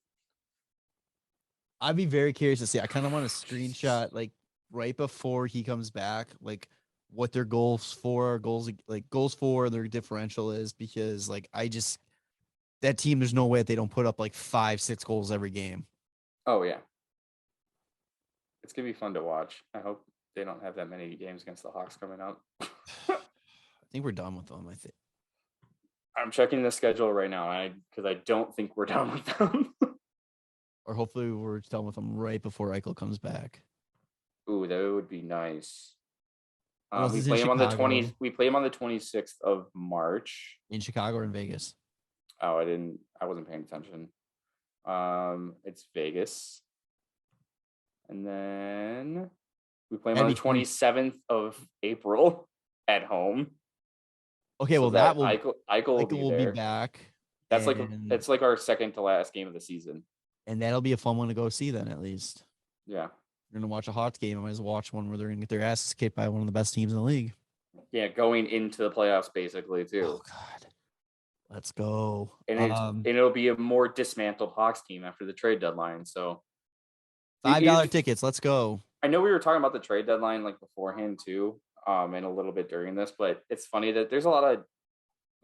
I'd be very curious to see. I kind of want a screenshot like right before he comes back, like what their goals for their differential is, because like that team, there's no way that they don't put up like 5-6 goals every game. Oh yeah, it's gonna be fun to watch. I hope they don't have that many games against the Hawks coming up. I think we're done with them. I think. I'm checking the schedule right now, because I don't think we're done with them. Or hopefully we're done with them right before Eichel comes back. Ooh, that would be nice. Unless We it's in play him on the Chicago. 20th. We play him on the 26th of March. In Chicago or in Vegas? Oh, I wasn't paying attention. It's Vegas. And then we play him on the 27th of April at home. Okay, So well that Eichel will be there. back. That's like our second to last game of the season. And that'll be a fun one to go see then, at least. Yeah. You're gonna watch a Hawks game. I might as well watch one where they're gonna get their asses kicked by one of the best teams in the league. Yeah, going into the playoffs basically too. Oh God. Let's go. And it'll be a more dismantled Hawks team after the trade deadline. So $5 tickets. Let's go. I know we were talking about the trade deadline like beforehand too, and a little bit during this, but it's funny that there's a lot of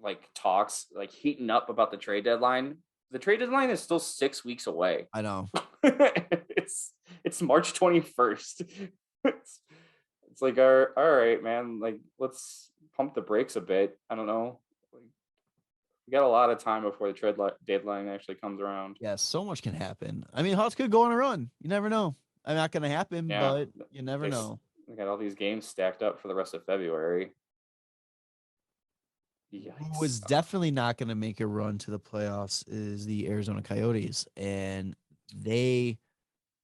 like talks like heating up about the trade deadline. The trade deadline is still 6 weeks away. I know. It's March 21st. It's like, all right, man. Like, let's pump the brakes a bit. I don't know. Like, we got a lot of time before the trade deadline actually comes around. Yeah, so much can happen. I mean, Hawks could go on a run. You never know. I'm not going to happen, but you never know. We got all these games stacked up for the rest of February. Yikes. Who was definitely not going to make a run to the playoffs is the Arizona Coyotes, and they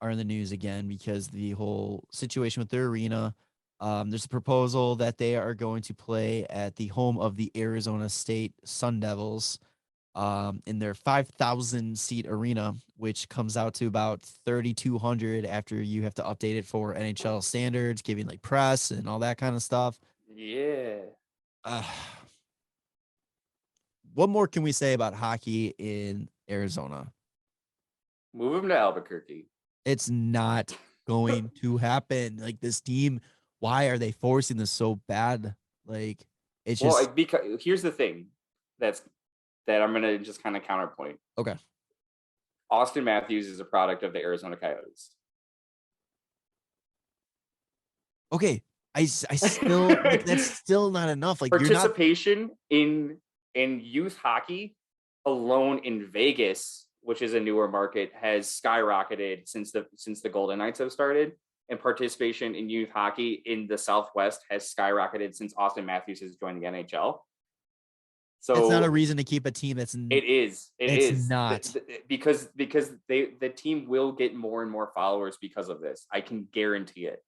are in the news again because the whole situation with their arena. There's a proposal that they are going to play at the home of the Arizona State Sun Devils in their 5,000 seat arena, which comes out to about 3,200 after you have to update it for NHL standards, giving like press and all that kind of stuff. Yeah. What more can we say about hockey in Arizona? Move them to Albuquerque. It's not going to happen. Like, this team, why are they forcing this so bad? Like, it's just... Well, because here's the thing that I'm going to just kind of counterpoint. Okay. Austin Matthews is a product of the Arizona Coyotes. Okay. I still, like, that's still not enough. Like, participation in youth hockey alone in Vegas, which is a newer market, has skyrocketed since the Golden Knights have started, and participation in youth hockey in the Southwest has skyrocketed since Austin Matthews has joined the NHL. So it's not a reason to keep a team. It is. It's not because the team will get more and more followers because of this. I can guarantee it.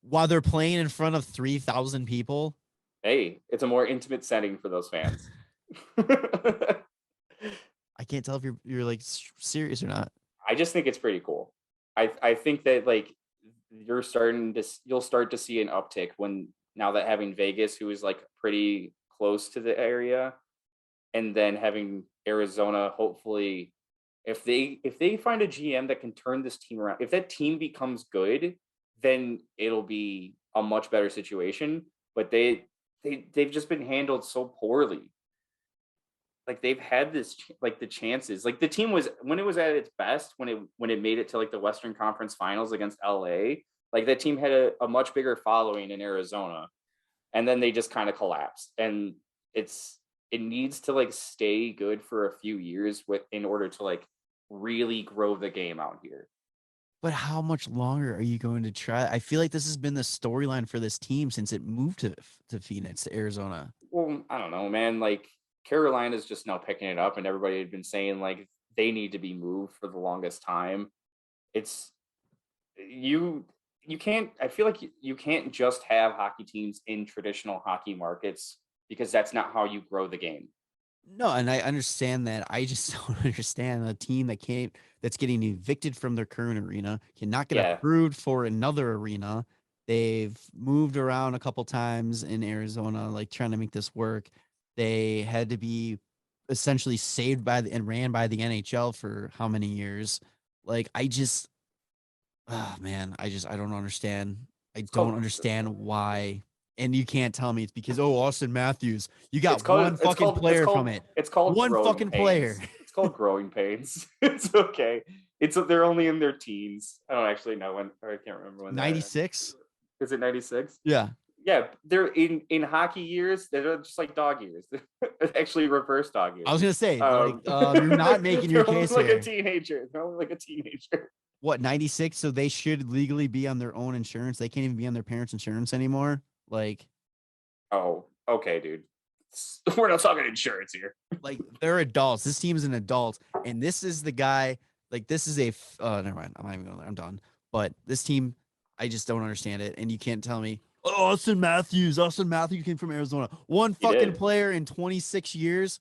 While they're playing in front of 3,000 people. Hey, it's a more intimate setting for those fans. I can't tell if you're like serious or not. I just think it's pretty cool. I think that like you'll start to see an uptick now that having Vegas, who is like pretty close to the area, and then having Arizona, hopefully if they find a GM that can turn this team around, if that team becomes good, then it'll be a much better situation. But they've just been handled so poorly. Like, they've had this, like, the chances, like the team was, when it was at its best, when it made it to like the Western Conference Finals against LA, like that team had a much bigger following in Arizona, and then they just kind of collapsed. And it needs to like stay good for a few years in order to like really grow the game out here. But how much longer are you going to try? I feel like this has been the storyline for this team since it moved to Phoenix, to Arizona. Well, I don't know, man. Like, Carolina's just now picking it up, and everybody had been saying like they need to be moved for the longest time. It's you can't, I feel like you can't just have hockey teams in traditional hockey markets, because that's not how you grow the game. No, and I understand that. I just don't understand a team that's getting evicted from their current arena cannot get approved for another arena. They've moved around a couple times in Arizona, like trying to make this work. They had to be essentially saved and ran by the NHL for how many years? Like, I don't understand. I don't understand why. And you can't tell me it's because, Austin Matthews, you got one fucking player from it. It's called one fucking player. It's called growing pains. It's okay. They're only in their teens. I don't actually know when, or I can't remember when. 96? Is it 96? Yeah. Yeah, they're in hockey years. They're just like dog years. They're actually reverse dog years. I was gonna say, you're not making your they're case like here. a teenager. They're only like a teenager. What, 96? So they should legally be on their own insurance. They can't even be on their parents' insurance anymore. Like, Oh, okay, dude. We're not talking insurance here. like they're adults. This team is an adult, and this is the guy. Like, this is a. Never mind. I'm not even going there. I'm done. But this team, I just don't understand it. And you can't tell me, oh, Austin Matthews. Austin Matthews came from Arizona. One fucking player in 26 years.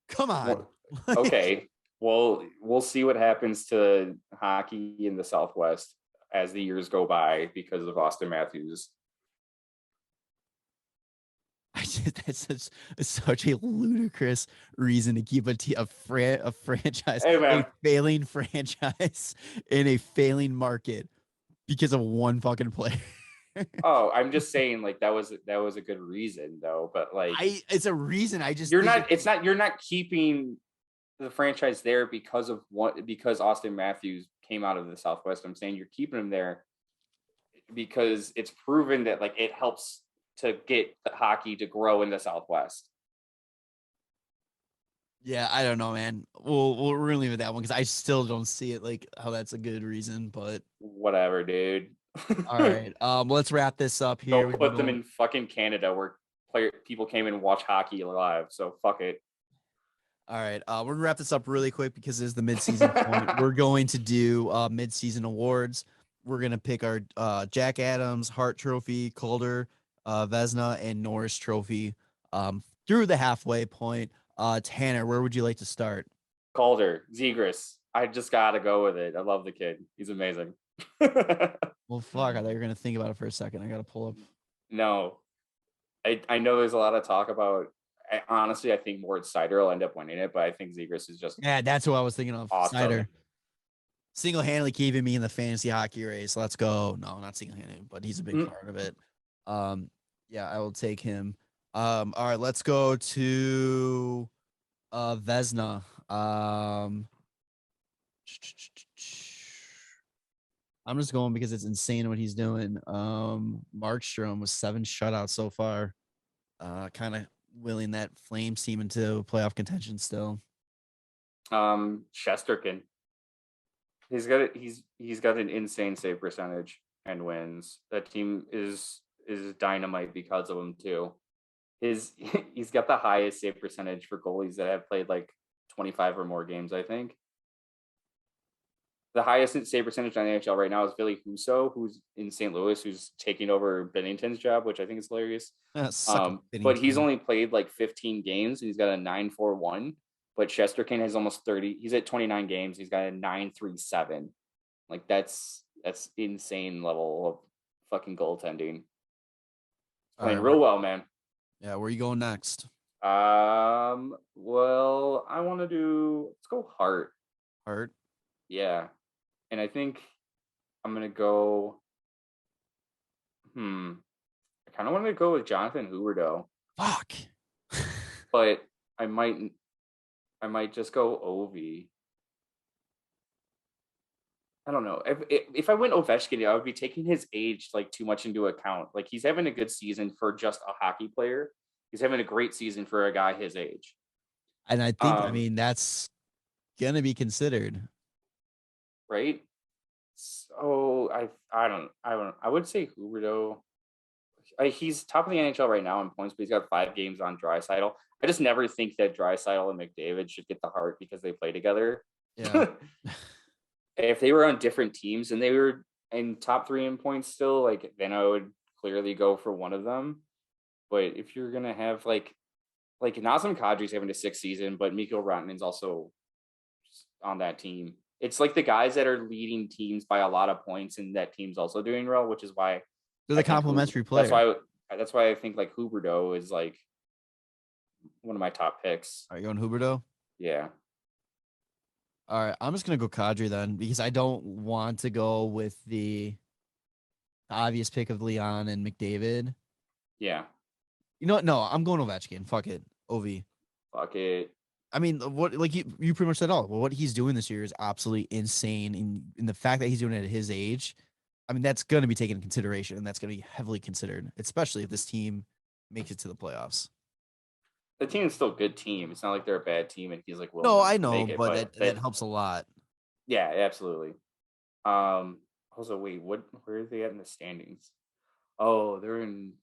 Come on. Well, okay. Well, we'll see what happens to hockey in the Southwest as the years go by because of Austin Matthews. That's such a ludicrous reason to keep a franchise, Hey, man. a failing franchise in a failing market because of one fucking player. Oh, I'm just saying, like that was a good reason though. But like, it's a reason. I just you're not keeping the franchise there because Austin Matthews came out of the Southwest. I'm saying you're keeping him there because it's proven that like it helps to get hockey to grow in the Southwest. Yeah, I don't know, man. We're gonna leave it that one because I still don't see it like how that's a good reason. But whatever, dude. All right, let's wrap this up here. Don't put them in fucking Canada where people came and watch hockey live. So fuck it. All right, we're gonna wrap this up really quick because this is the midseason point. We're going to do midseason awards. We're gonna pick our Jack Adams, Hart Trophy, Calder, Vezina, and Norris Trophy through the halfway point. Tanner, where would you like to start? Calder, Zegras. I just gotta go with it. I love the kid. He's amazing. Well, fuck, I thought you were gonna think about it for a second. I gotta pull up. No, I know there's a lot of talk about. Honestly, I think Moritz Seider will end up winning it, but I think Zegras is just that's who I was thinking of. Awesome. Seider single-handedly keeping me in the fantasy hockey race. Let's go. No, not single-handed, but he's a big part of it. Yeah, I will take him. All right, let's go to Vezina. I'm just going because it's insane what he's doing. Markstrom with 7 shutouts so far. Kind of willing that Flames team into playoff contention still. Shesterkin. He's got an insane save percentage and wins. That team is dynamite because of him too. He's got the highest save percentage for goalies that have played like 25 or more games, I think. The highest save percentage on the NHL right now is Billy Husso, who's in St. Louis, who's taking over Bennington's job, which I think is hilarious. But he's only played like 15 games and he's got a 9.41. But Shesterkin has almost 30. He's at 29 games. He's got a 9.37. Like that's insane level of fucking goaltending. Playing real well, man. Yeah, where are you going next? Well, I want to let's go Hart. Hart? Yeah. And I think I'm going to go, I kind of want to go with Jonathan Huberdeau. Fuck. But I might just go Ovi. I don't know. If I went Ovechkin, I would be taking his age like too much into account. Like he's having a good season for just a hockey player. He's having a great season for a guy his age. And I think, that's going to be considered. Right? So I would say Huberdeau. He's top of the NHL right now in points, but he's got 5 games on Draisaitl. I just never think that Draisaitl and McDavid should get the Hart because they play together. Yeah. If they were on different teams and they were in top 3 in points still, like then I would clearly go for one of them. But if you're gonna have like Nazem Kadri's having a 6th season, but Mikko Rantanen's also on that team. It's like the guys that are leading teams by a lot of points, and that team's also doing well, which is why they're the complementary player. That's why I think like Huberdeau is like one of my top picks. Are you going Huberdeau? Yeah. All right, I'm just gonna go Kadri then because I don't want to go with the obvious pick of Leon and McDavid. Yeah. You know what? No, I'm going Ovechkin. Fuck it, Ov. Fuck it. I mean, what like you pretty much said all. Well, what he's doing this year is absolutely insane, and the fact that he's doing it at his age, I mean, that's going to be taken into consideration, and that's going to be heavily considered, especially if this team makes it to the playoffs. The team's still a good team. It's not like they're a bad team and he's like willing No, to I know, make it, but that helps a lot. Yeah, absolutely. Also, wait, where are they at in the standings? Oh, they're in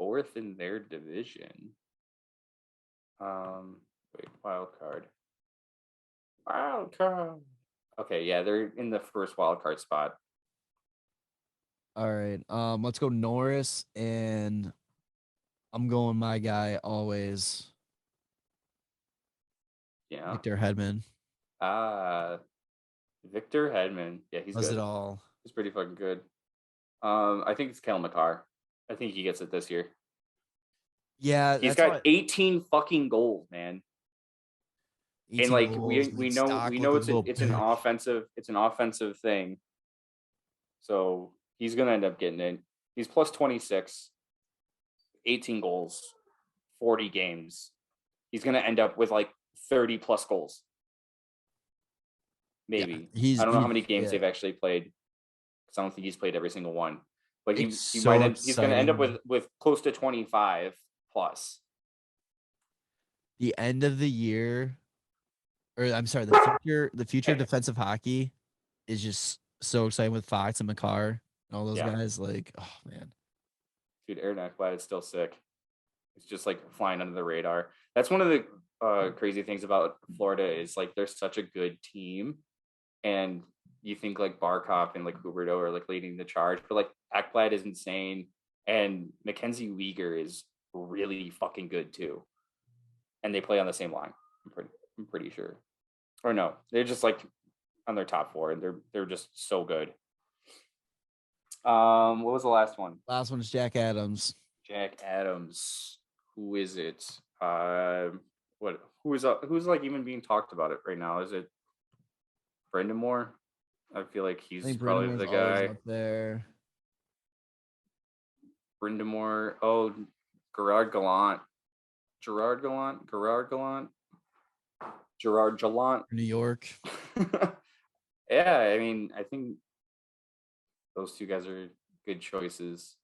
4th in their division. Wait, wild card. Okay, yeah, they're in the first wild card spot. All right. Let's go Norris, and I'm going my guy always. Yeah. Victor Hedman. Victor Hedman. Yeah, he's Does good. it all. He's pretty fucking good. I think it's Kale McCarr. I think he gets it this year. Yeah, He's got 18 fucking goals, man. 18 And like goals, we know it's an offensive thing. So he's gonna end up getting in. He's plus 26, 18 goals, 40 games. He's gonna end up with like 30 plus goals. Maybe. Yeah, I don't know how many games they've actually played, because I don't think he's played every single one. But he's gonna end up with close to 25 plus. The end of the year, or I'm sorry, the future defensive hockey is just so exciting with Fox and McCarr and all those guys. Like, oh man. Dude, Aaron Ekblad is still sick. It's just like flying under the radar. That's one of the crazy things about Florida is like they're such a good team, and you think like Barkov and like Huberto are like leading the charge, but like Ekblad is insane, and Mackenzie Weegar is really fucking good too, and they play on the same line. I'm pretty sure, or no, they're just like on their top 4, and they're just so good. What was the last one? Last one is Jack Adams. Jack Adams. Who is it? Who's like even being talked about it right now? Is it Brendan Moore? I feel like he's probably the guy up there. Brendan Moore. Oh, Gerard Gallant. New York. Yeah, I mean, I think those two guys are good choices.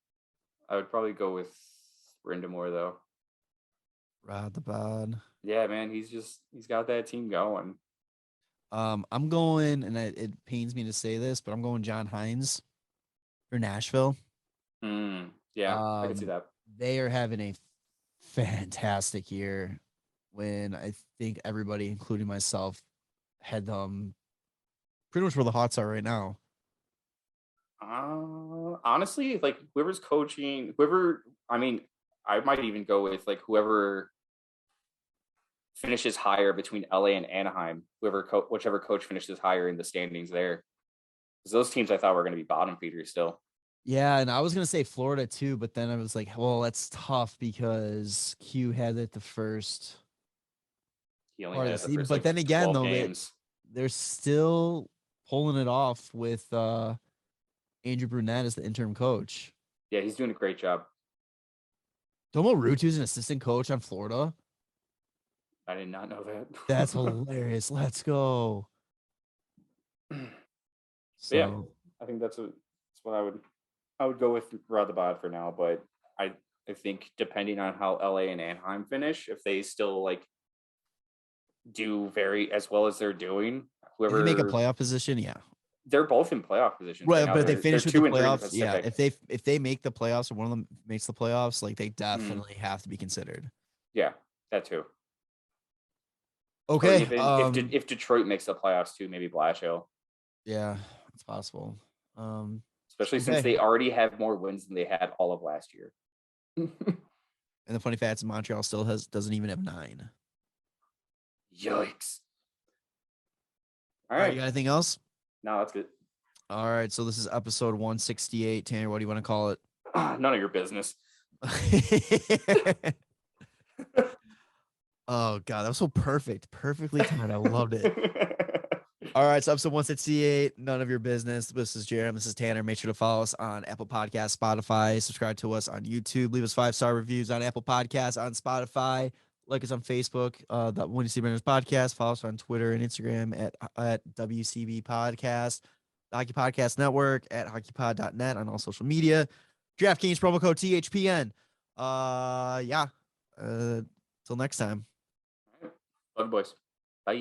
I would probably go with Brendan Moore though. Rod the Bod. Yeah, man, he's got that team going. I'm going, and it pains me to say this, but I'm going John Hines for Nashville. Yeah, I can see that. They are having a fantastic year when I think everybody, including myself, had them pretty much where the Hawks are right now. Honestly, like whoever's coaching, I might even go with like whoever finishes higher between LA and Anaheim, whichever coach finishes higher in the standings there. Because those teams I thought were going to be bottom feeders still. Yeah, and I was going to say Florida too, but then I was like, well, that's tough because Q had it the first. He only had the first, but then again, though, games. They're still pulling it off with Andrew Brunette as the interim coach. Yeah, he's doing a great job. Tomo Rutu's an assistant coach on Florida. I did not know that. That's hilarious. Let's go. So, yeah, I think that's what I would go with Rod the Bod for now, but I think depending on how LA and Anaheim finish, if they still like do very as well as they're doing, whoever if they make a playoff position, yeah. They're both in playoff position. Right, but if they finish with the playoffs, yeah. If they make the playoffs or one of them makes the playoffs, like they definitely have to be considered. Yeah, that too. Okay. If Detroit makes the playoffs too, maybe Blashill. Yeah, it's possible. Especially since they already have more wins than they had all of last year. And the funny fact is Montreal still doesn't even have 9. Yikes. All right, you got anything else? No, that's good. All right, so this is episode 168. Tanner, what do you want to call it? None of your business. Oh, God, that was so perfect. Perfectly timed. I loved it. All right, so episode 168, none of your business. This is Jarom. This is Tanner. Make sure to follow us on Apple Podcasts, Spotify. Subscribe to us on YouTube. Leave us 5-star reviews on Apple Podcasts, on Spotify. Like us on Facebook, the Windy City Benders Podcast. Follow us on Twitter and Instagram at WCB Podcast. the Hockey Podcast Network, at hockeypod.net on all social media. DraftKings promo code THPN. Till next time. Love you, boys. Bye.